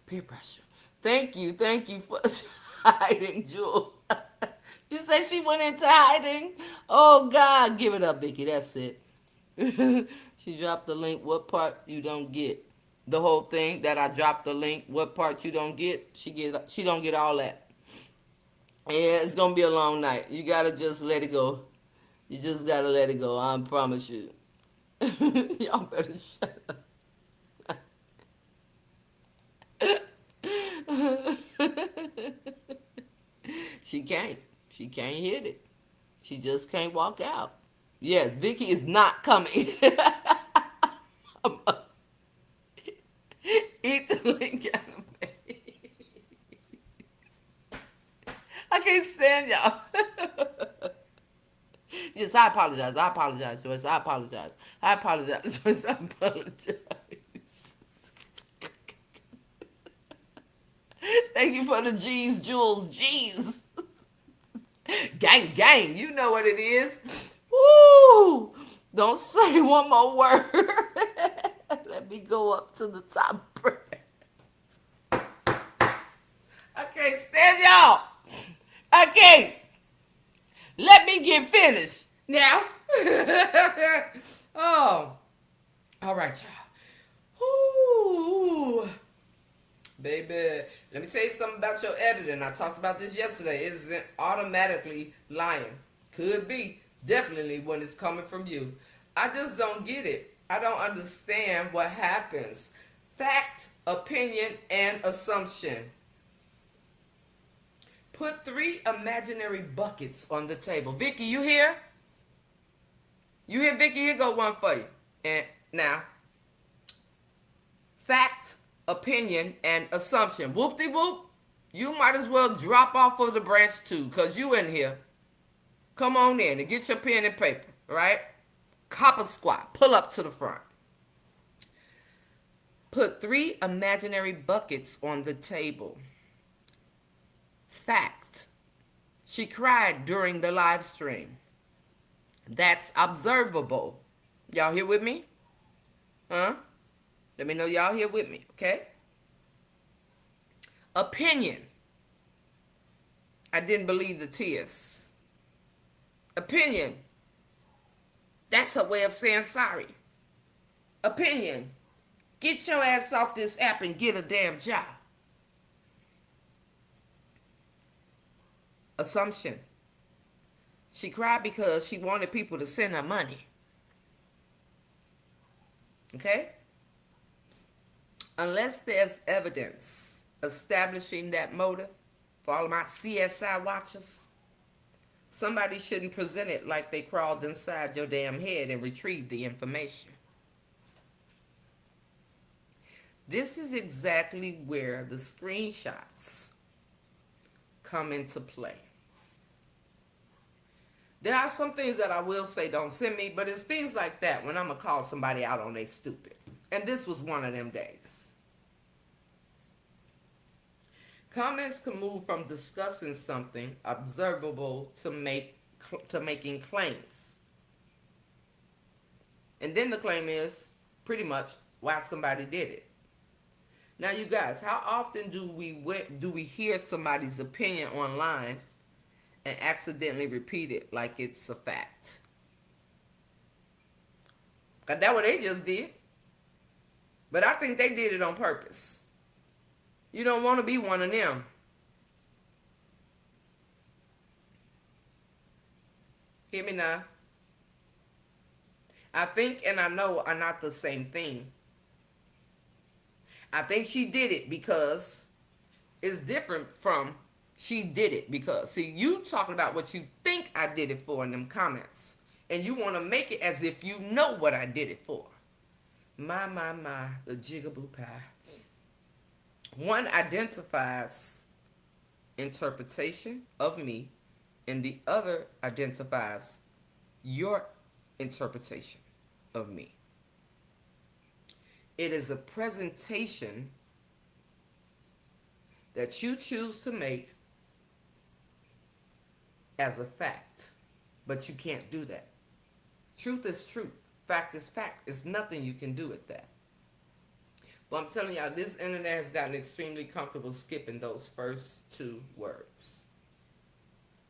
A: Peer pressure. Thank you for hiding, Jewel. You say she went into hiding? Oh God, give it up, Vicky. That's it. She dropped the link. What part you don't get? The whole thing that I dropped the link. What part you don't get? She don't get all that. Yeah, it's gonna be a long night. You gotta just let it go. You just gotta let it go. I promise you. Y'all better shut up. She can't. She can't hit it. She just can't walk out. Yes, Vicky is not coming. Eat the link out of me. I can't stand y'all. Yes, I apologize. I apologize, Joyce. I apologize. I apologize, Joyce. I apologize. Thank you for the G's, Jules. G's. Gang, gang. You know what it is. Woo! Don't say one more word. Let me go up to the top. I can't stand y'all. Okay. Let me get finished. Now. Oh. All right, y'all. Ooh. Baby, let me tell you something about your editing. I talked about this yesterday. It isn't automatically lying. Could be. Definitely when it's coming from you. I just don't get it. I don't understand what happens. Fact, opinion, and assumption. Put 3 imaginary buckets on the table. Vicky, you here? You here, Vicky? Here go one for you. And now, fact, opinion, and assumption. Whoop-de-whoop. You might as well drop off of the branch too, because you in here. Come on in and get your pen and paper, right? Copper squat. Pull up to the front. Put 3 imaginary buckets on the table. Fact. She cried during the live stream. That's observable. Y'all here with me? Huh? Let me know y'all here with me, okay? Opinion. I didn't believe the tears. Opinion. That's her way of saying sorry. Opinion. Get your ass off this app and get a damn job. Assumption. She cried because she wanted people to send her money. Okay? Unless there's evidence establishing that motive, for all of my CSI watchers, somebody shouldn't present it like they crawled inside your damn head and retrieved the information. This is exactly where the screenshots come into play. There are some things that I will say don't send me, but it's things like that when I'm going to call somebody out on they stupid. And this was one of them days. Comments can move from discussing something observable to making claims. And then the claim is pretty much why somebody did it. Now, you guys, how often do we hear somebody's opinion online and accidentally repeat it like it's a fact? Cause that's what they just did. But I think they did it on purpose. You don't want to be one of them. Hear me now? I think and I know are not the same thing. I think she did it because it's different from she did it because. See, you talking about what you think I did it for in them comments. And you want to make it as if you know what I did it for. My, the jigaboo pie. One identifies interpretation of me, and the other identifies your interpretation of me. It is a presentation that you choose to make as a fact, but you can't do that. Truth is truth. Fact is fact. There's nothing you can do with that. But I'm telling y'all, this internet has gotten extremely comfortable skipping those first two words.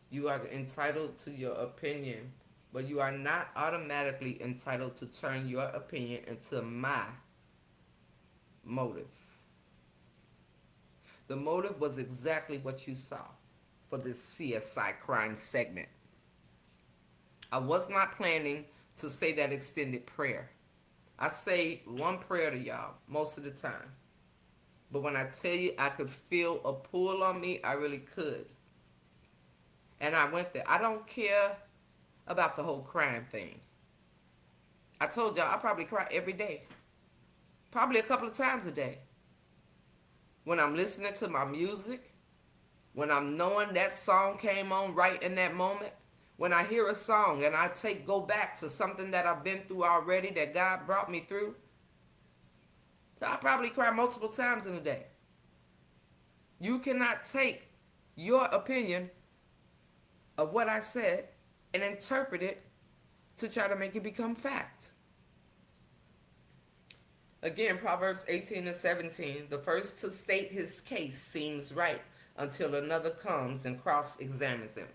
A: You are entitled to your opinion, but you are not automatically entitled to turn your opinion into my motive. The motive was exactly what you saw for this CSI crime segment. I was not planning to say that extended prayer. I say one prayer to y'all most of the time. But when I tell you I could feel a pull on me, I really could. And I went there. I don't care about the whole crime thing. I told y'all I probably cry every day. Probably a couple of times a day. When I'm listening to my music, when I'm knowing that song came on right in that moment, when I hear a song and I go back to something that I've been through already that God brought me through, so I probably cry multiple times in a day. You cannot take your opinion of what I said and interpret it to try to make it become fact. Again, Proverbs 18:17, the first to state his case seems right until another comes and cross-examines him.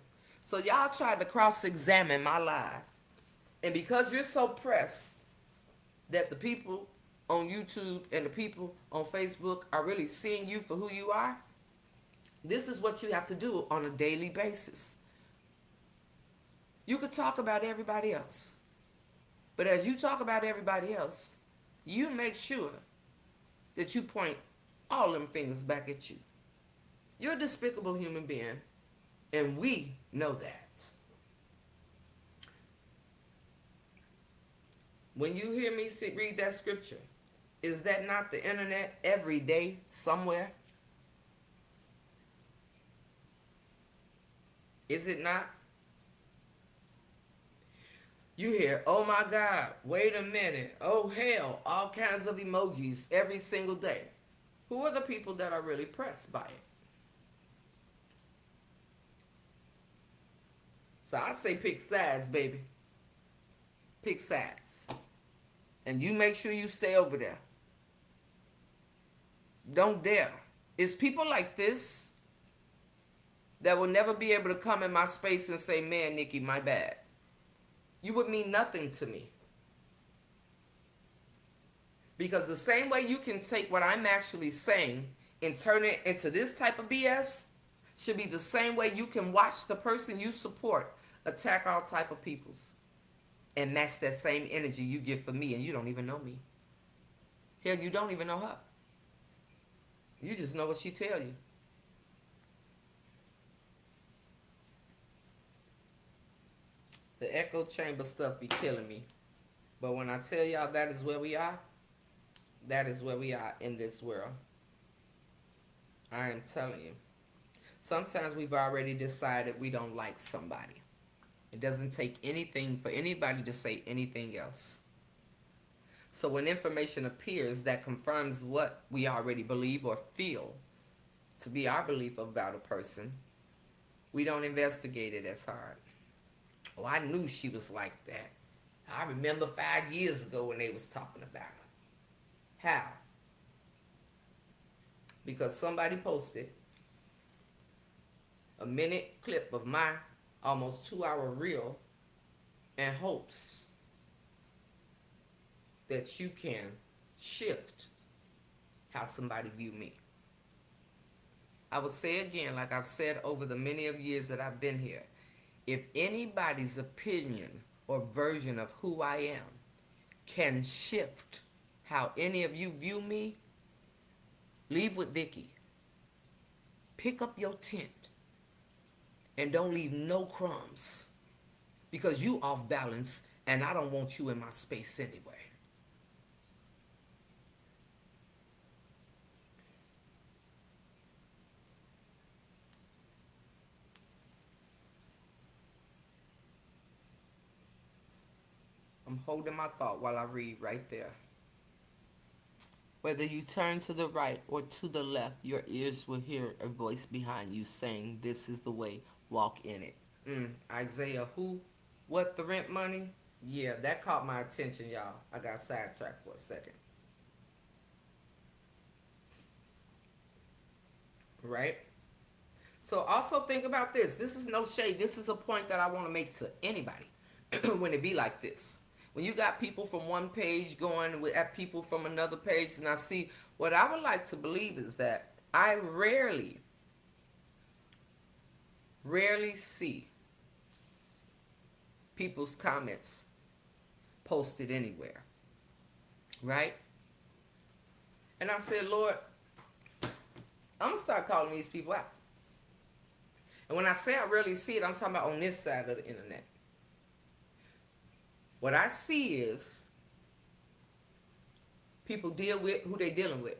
A: So y'all tried to cross-examine my life. And because you're so pressed that the people on YouTube and the people on Facebook are really seeing you for who you are, this is what you have to do on a daily basis. You could talk about everybody else. But as you talk about everybody else, you make sure that you point all them fingers back at you. You're a despicable human being, and we know that. When you hear me read that scripture, is that not the internet every day somewhere? Is it not? You hear, oh my God, wait a minute, oh hell, all kinds of emojis every single day. Who are the people that are really pressed by it? So I say pick sides, baby. Pick sides. And you make sure you stay over there. Don't dare. It's people like this that will never be able to come in my space and say, man, Nikki, my bad. You would mean nothing to me. Because the same way you can take what I'm actually saying and turn it into this type of BS should be the same way you can watch the person you support attack all type of peoples and match that same energy you give for me, and you don't even know me. Hell, you don't even know her. You just know what she tell you. The echo chamber stuff be killing me. But when I tell y'all that is where we are, that is where we are in this world. I am telling you. Sometimes we've already decided we don't like somebody. It doesn't take anything for anybody to say anything else. So when information appears that confirms what we already believe or feel to be our belief about a person, we don't investigate it as hard. Oh, I knew she was like that. I remember 5 years ago when they was talking about her. How? Because somebody posted a minute clip of my almost 2-hour reel in hopes that you can shift how somebody view me. I will say again, like I've said over the many of years that I've been here, if anybody's opinion or version of who I am can shift how any of you view me, leave with Vicky. Pick up your tent and don't leave no crumbs because you off balance and I don't want you in my space anyway. I'm holding my thought while I read right there. Whether you turn to the right or to the left, your ears will hear a voice behind you saying, "This is the way, walk in it." Isaiah, who? What, the rent money? Yeah, that caught my attention, y'all. I got sidetracked for a second. Right? So also think about this. This is no shade. This is a point that I want to make to anybody when it be like this. When you got people from one page going at people from another page, and I see what I would like to believe is that I rarely see people's comments posted anywhere. Right? And I said, Lord, I'm going to start calling these people out. And when I say I rarely see it, I'm talking about on this side of the internet. What I see is people deal with who they dealing with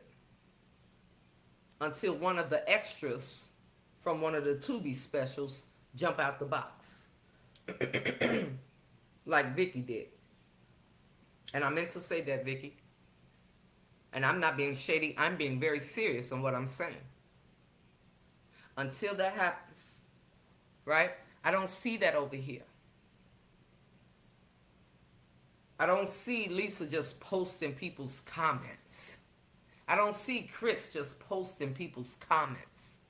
A: until one of the extras from one of the Tubi specials jump out the box. Like Vicky did. And I meant to say that, Vicky. And I'm not being shady. I'm being very serious on what I'm saying. Until that happens, right? I don't see that over here. I don't see Lisa just posting people's comments. I don't see Chris just posting people's comments.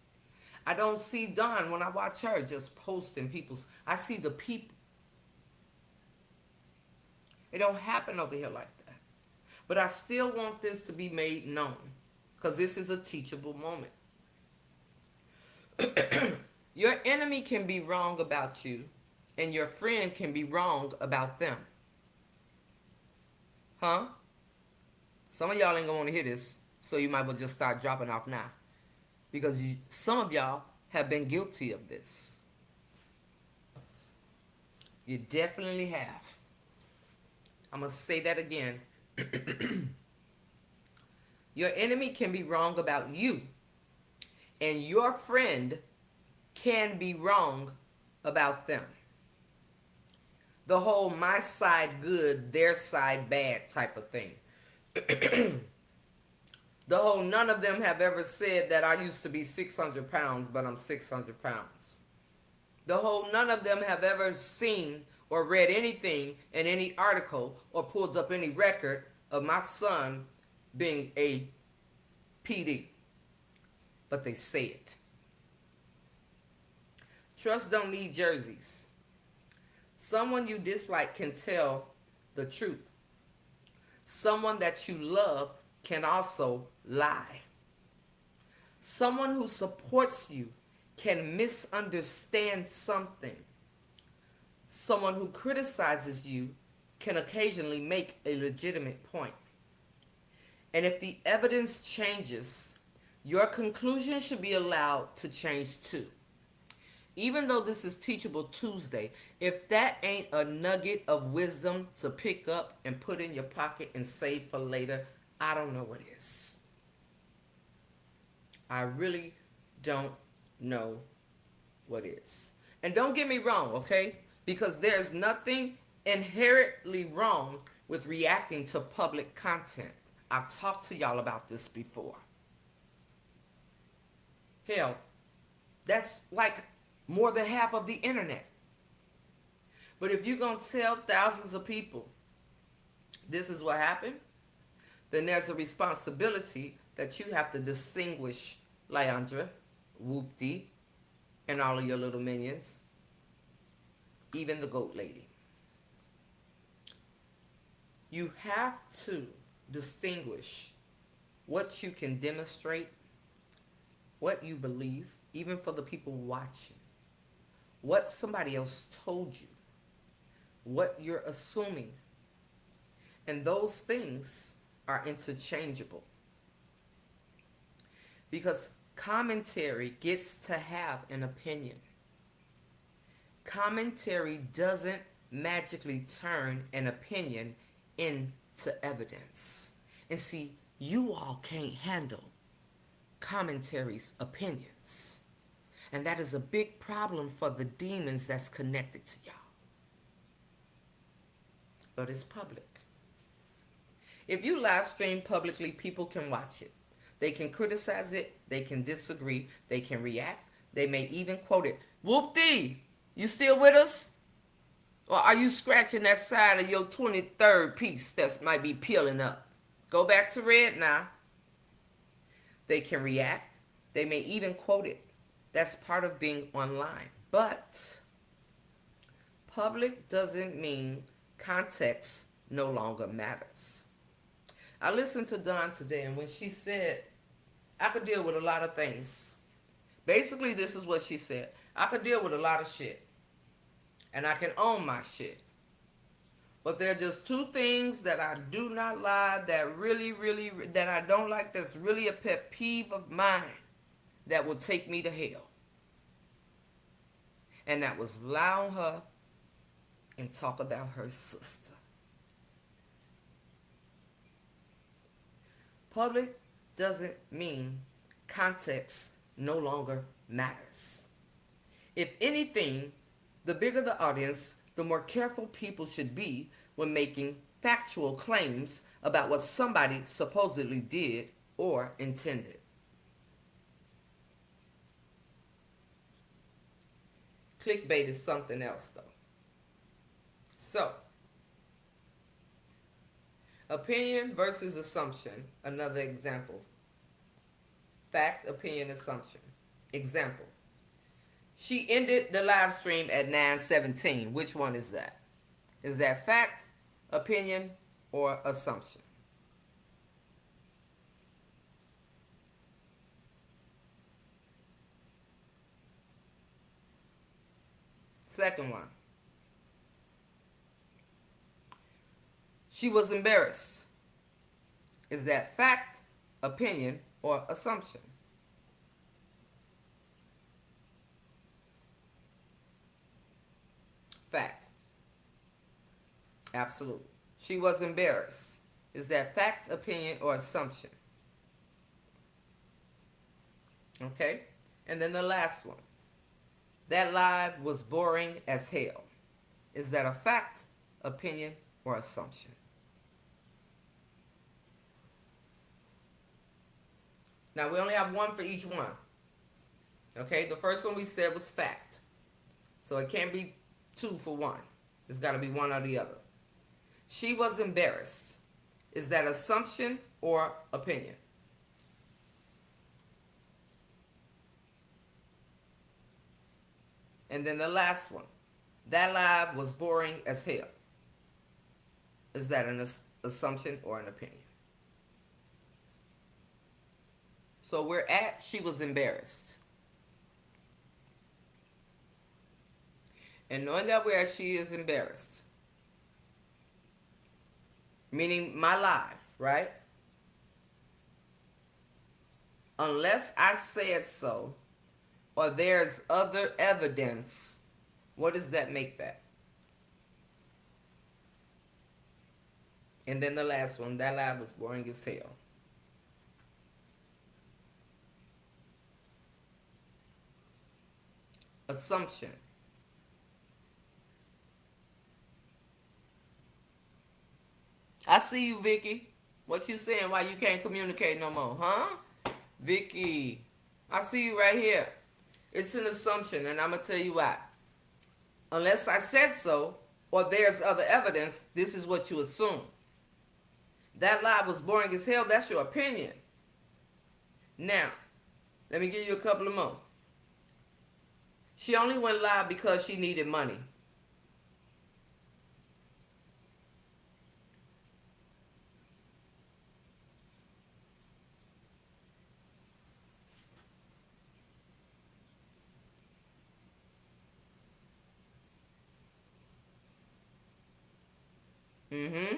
A: I don't see Dawn when I watch her just posting people's. I see the people. It don't happen over here like that. But I still want this to be made known because this is a teachable moment. Your enemy can be wrong about you and your friend can be wrong about them. Huh? Some of y'all ain't gonna want to hear this, so you might as well just start dropping off now. Because some of y'all have been guilty of this. You definitely have. I'm gonna say that again. Your enemy can be wrong about you, and your friend can be wrong about them. The whole my side good, their side bad type of thing. The whole none of them have ever said that I used to be 600 pounds, but I'm 600 pounds. The whole none of them have ever seen or read anything in any article or pulled up any record of my son being a PD. But they say it. Trust don't need jerseys. Someone you dislike can tell the truth. Someone that you love can also lie. Someone who supports you can misunderstand something. Someone who criticizes you can occasionally make a legitimate point. And if the evidence changes, your conclusion should be allowed to change too. Even though this is Teachable Tuesday, if that ain't a nugget of wisdom to pick up and put in your pocket and save for later, I don't know what is. I really don't know what is. And don't get me wrong, okay? Because there's nothing inherently wrong with reacting to public content. I've talked to y'all about this before. Hell, that's like more than half of the internet. But if you're going to tell thousands of people this is what happened, then there's a responsibility that you have to distinguish Leandra, Whoopty, and all of your little minions, even the goat lady. You have to distinguish what you can demonstrate, what you believe, even for the people watching, what somebody else told you, what you're assuming. And those things are interchangeable because commentary gets to have an opinion. Commentary doesn't magically turn an opinion into evidence. And see, you all can't handle commentary's opinions. And that is a big problem for the demons that's connected to y'all. But it's public. If you live stream publicly, people can watch it. They can criticize it, they can disagree, they can react, they may even quote it. Whoop-dee, you still with us? Or are you scratching that side of your 23rd piece that might be peeling up? Go back to red now. They can react, they may even quote it. That's part of being online. But public doesn't mean context no longer matters. I listened to Dawn today, and when she said, I could deal with a lot of things. Basically, this is what she said. I could deal with a lot of shit. And I can own my shit. But there are just two things that I do not like, that that I don't like, that's really a pet peeve of mine that will take me to hell. And that was lie on her and talk about her sister. Public doesn't mean context no longer matters. If anything, the bigger the audience, the more careful people should be when making factual claims about what somebody supposedly did or intended. Clickbait is something else, though. So, opinion versus assumption, another example. Fact, opinion, assumption. Example. She ended the live stream at 9:17. Which one is that? Is that fact, opinion, or assumption? Second one. She was embarrassed. Is that fact, opinion, or assumption? Fact. Absolutely. She was embarrassed. Is that fact, opinion, or assumption? Okay? And then the last one. That live was boring as hell. Is that a fact, opinion, or assumption? Now, we only have one for each one. Okay? The first one we said was fact. So it can't be two for one. It's got to be one or the other. She was embarrassed. Is that assumption or opinion? And then the last one. That live was boring as hell. Is that an assumption or an opinion? So we're at she was embarrassed. And knowing that where she is embarrassed, meaning my life, right? Unless I said so, or there's other evidence, what does that make that? And then the last one, that live was boring as hell. Assumption. I see you, Vicky. What you saying? Why you can't communicate no more, huh? Vicky, I see you right here. It's an assumption, and I'm going to tell you why. Unless I said so, or there's other evidence, this is what you assume. That lie was boring as hell, that's your opinion. Now, let me give you a couple of more. She only went live because she needed money. Mm-hmm.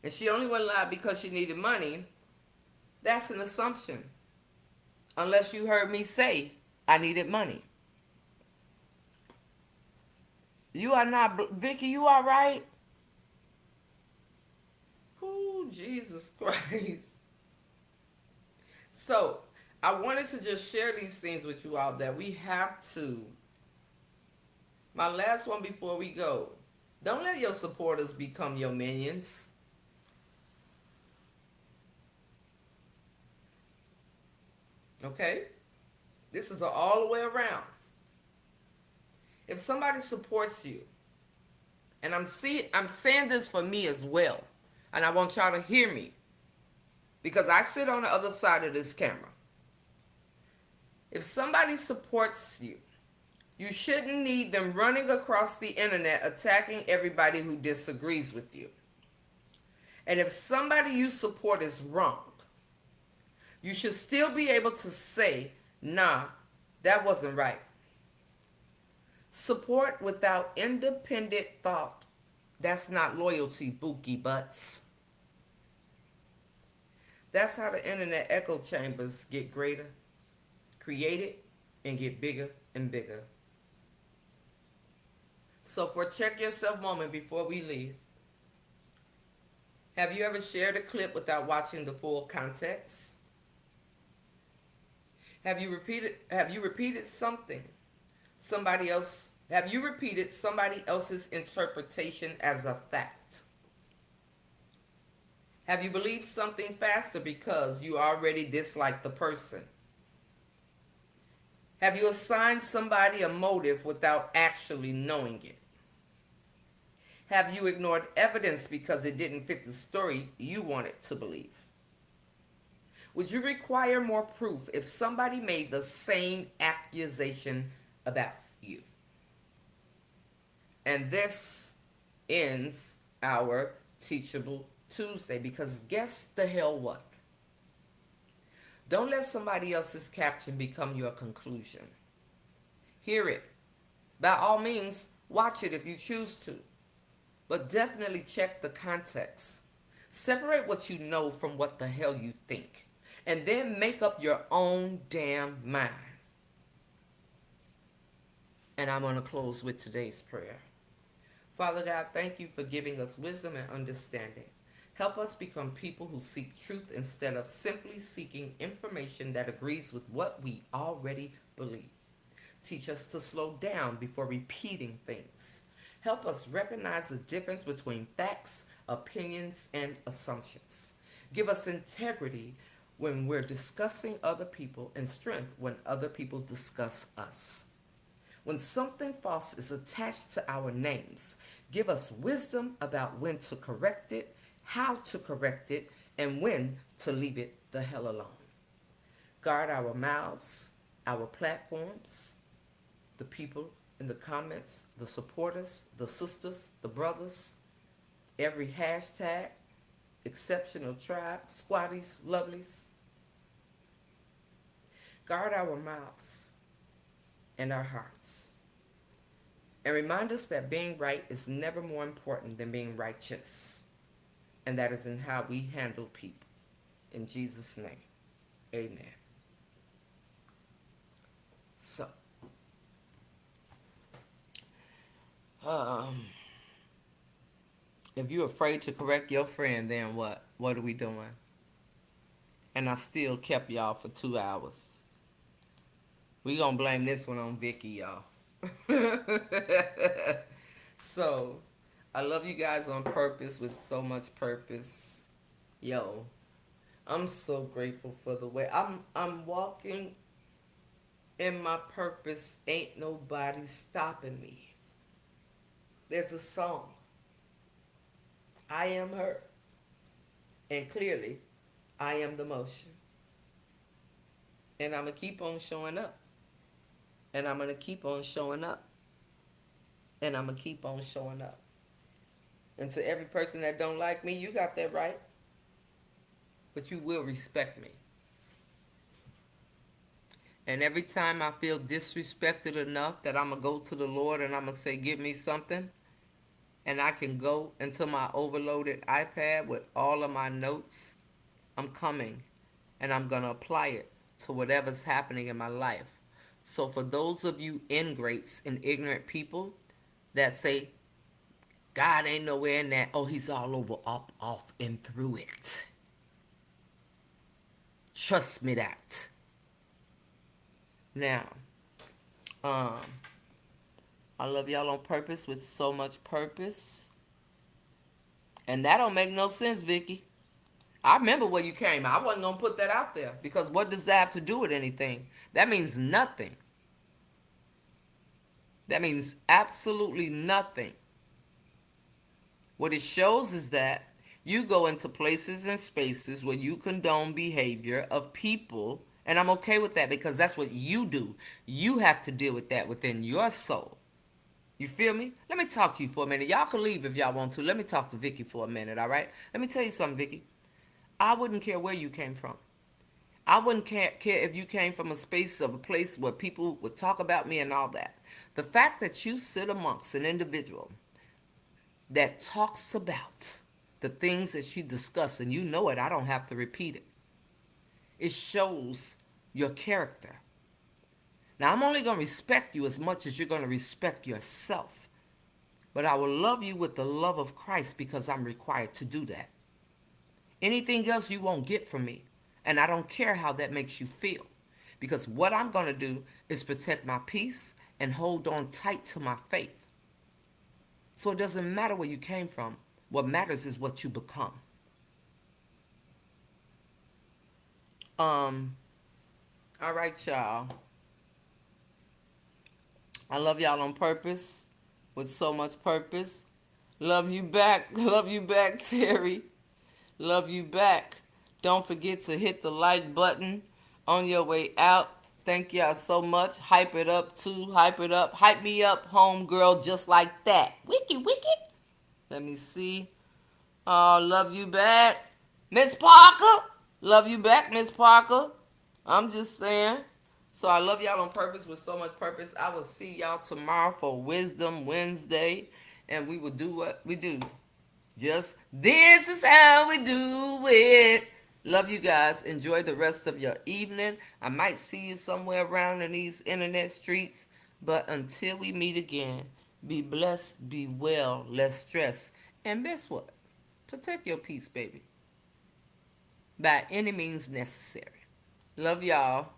A: And she only went live because she needed money. That's an assumption. Unless you heard me say I needed money. You are not, Vicky, you all right? Oh, Jesus Christ. So, I wanted to just share these things with you all that we have to. My last one before we go. Don't let your supporters become your minions. Okay? This is all the way around. If somebody supports you, and I'm saying this for me as well, and I want y'all to hear me because I sit on the other side of this camera. If somebody supports you, you shouldn't need them running across the internet attacking everybody who disagrees with you. And if somebody you support is wrong, you should still be able to say, nah, that wasn't right. Support without independent thought. That's not loyalty, bookie butts. That's how the internet echo chambers get greater, created, and get bigger and bigger. So for check yourself moment before we leave, have you ever shared a clip without watching the full context? Have you repeated somebody else's interpretation as a fact? Have you believed something faster because you already dislike the person? Have you assigned somebody a motive without actually knowing it? Have you ignored evidence because it didn't fit the story you wanted to believe? Would you require more proof if somebody made the same accusation about you? And this ends our Teachable Tuesday because guess the hell what? Don't let somebody else's caption become your conclusion. Hear it. By all means, watch it if you choose to. But definitely check the context. Separate what you know from what the hell you think. And then make up your own damn mind. And I'm going to close with today's prayer. Father God, thank you for giving us wisdom and understanding. Help us become people who seek truth instead of simply seeking information that agrees with what we already believe. Teach us to slow down before repeating things. Help us recognize the difference between facts, opinions, and assumptions. Give us integrity when we're discussing other people and strength when other people discuss us. When something false is attached to our names, give us wisdom about when to correct it, how to correct it, and when to leave it the hell alone. Guard our mouths, our platforms, the people in the comments, the supporters, the sisters, the brothers, every hashtag, exceptional tribe, squatties, lovelies. Guard our mouths and our hearts. And remind us that being right is never more important than being righteous. And that is in how we handle people. In Jesus' name, amen. So, um, if you're afraid to correct your friend, then what? What are we doing? And I still kept y'all for 2 hours. We gonna blame this one on Vicky, y'all. So, I love you guys on purpose with so much purpose. Yo, I'm so grateful for the way I'm walking in my purpose. Ain't nobody stopping me. There's a song. I am her. And clearly, I am the motion. And I'm going to keep on showing up. And I'm going to keep on showing up. And I'm going to keep on showing up. And to every person that don't like me, you got that right. But you will respect me. And every time I feel disrespected enough that I'm going to go to the Lord and I'm going to say, give me something, and I can go into my overloaded iPad with all of my notes, I'm coming and I'm going to apply it to whatever's happening in my life. So, for those of you ingrates and ignorant people that say, God ain't nowhere in that, oh, he's all over, up, off, and through it. Trust me that. Now, um, I love y'all on purpose with so much purpose. And that don't make no sense, Vicky. I remember where you came. I wasn't gonna put that out there because what does that have to do with anything? That means nothing. That means absolutely nothing. What it shows is that you go into places and spaces where you condone behavior of people, and I'm okay with that because that's what you do. You have to deal with that within your soul. You feel me? Let me talk to you for a minute. Y'all can leave if y'all want to. Let me talk to Vicky for a minute, all right? Let me tell you something, Vicky. I wouldn't care where you came from. I wouldn't care if you came from a space of a place where people would talk about me and all that. The fact that you sit amongst an individual that talks about the things that she discussed, and you know it, I don't have to repeat it. It shows your character. Now, I'm only going to respect you as much as you're going to respect yourself. But I will love you with the love of Christ because I'm required to do that. Anything else you won't get from me. And I don't care how that makes you feel. Because what I'm going to do is protect my peace and hold on tight to my faith. So it doesn't matter where you came from. What matters is what you become. Um, all right, y'all. I love y'all on purpose with so much purpose. Love you back. Love you back, Terry. Love you back. Don't forget to hit the like button on your way out. Thank y'all so much. Hype it up too. Hype it up. Hype me up, homegirl, just like that. Wiki, wiki. Let me see. Oh, love you back. Miss Parker. Love you back, Miss Parker. I'm just saying. So I love y'all on purpose with so much purpose. I will see y'all tomorrow for Wisdom Wednesday. And we will do what we do. Just this is how we do it. Love you guys. Enjoy the rest of your evening. I might see you somewhere around in these internet streets. But until we meet again, be blessed, be well, less stress. And guess what? Protect your peace, baby. By any means necessary. Love y'all.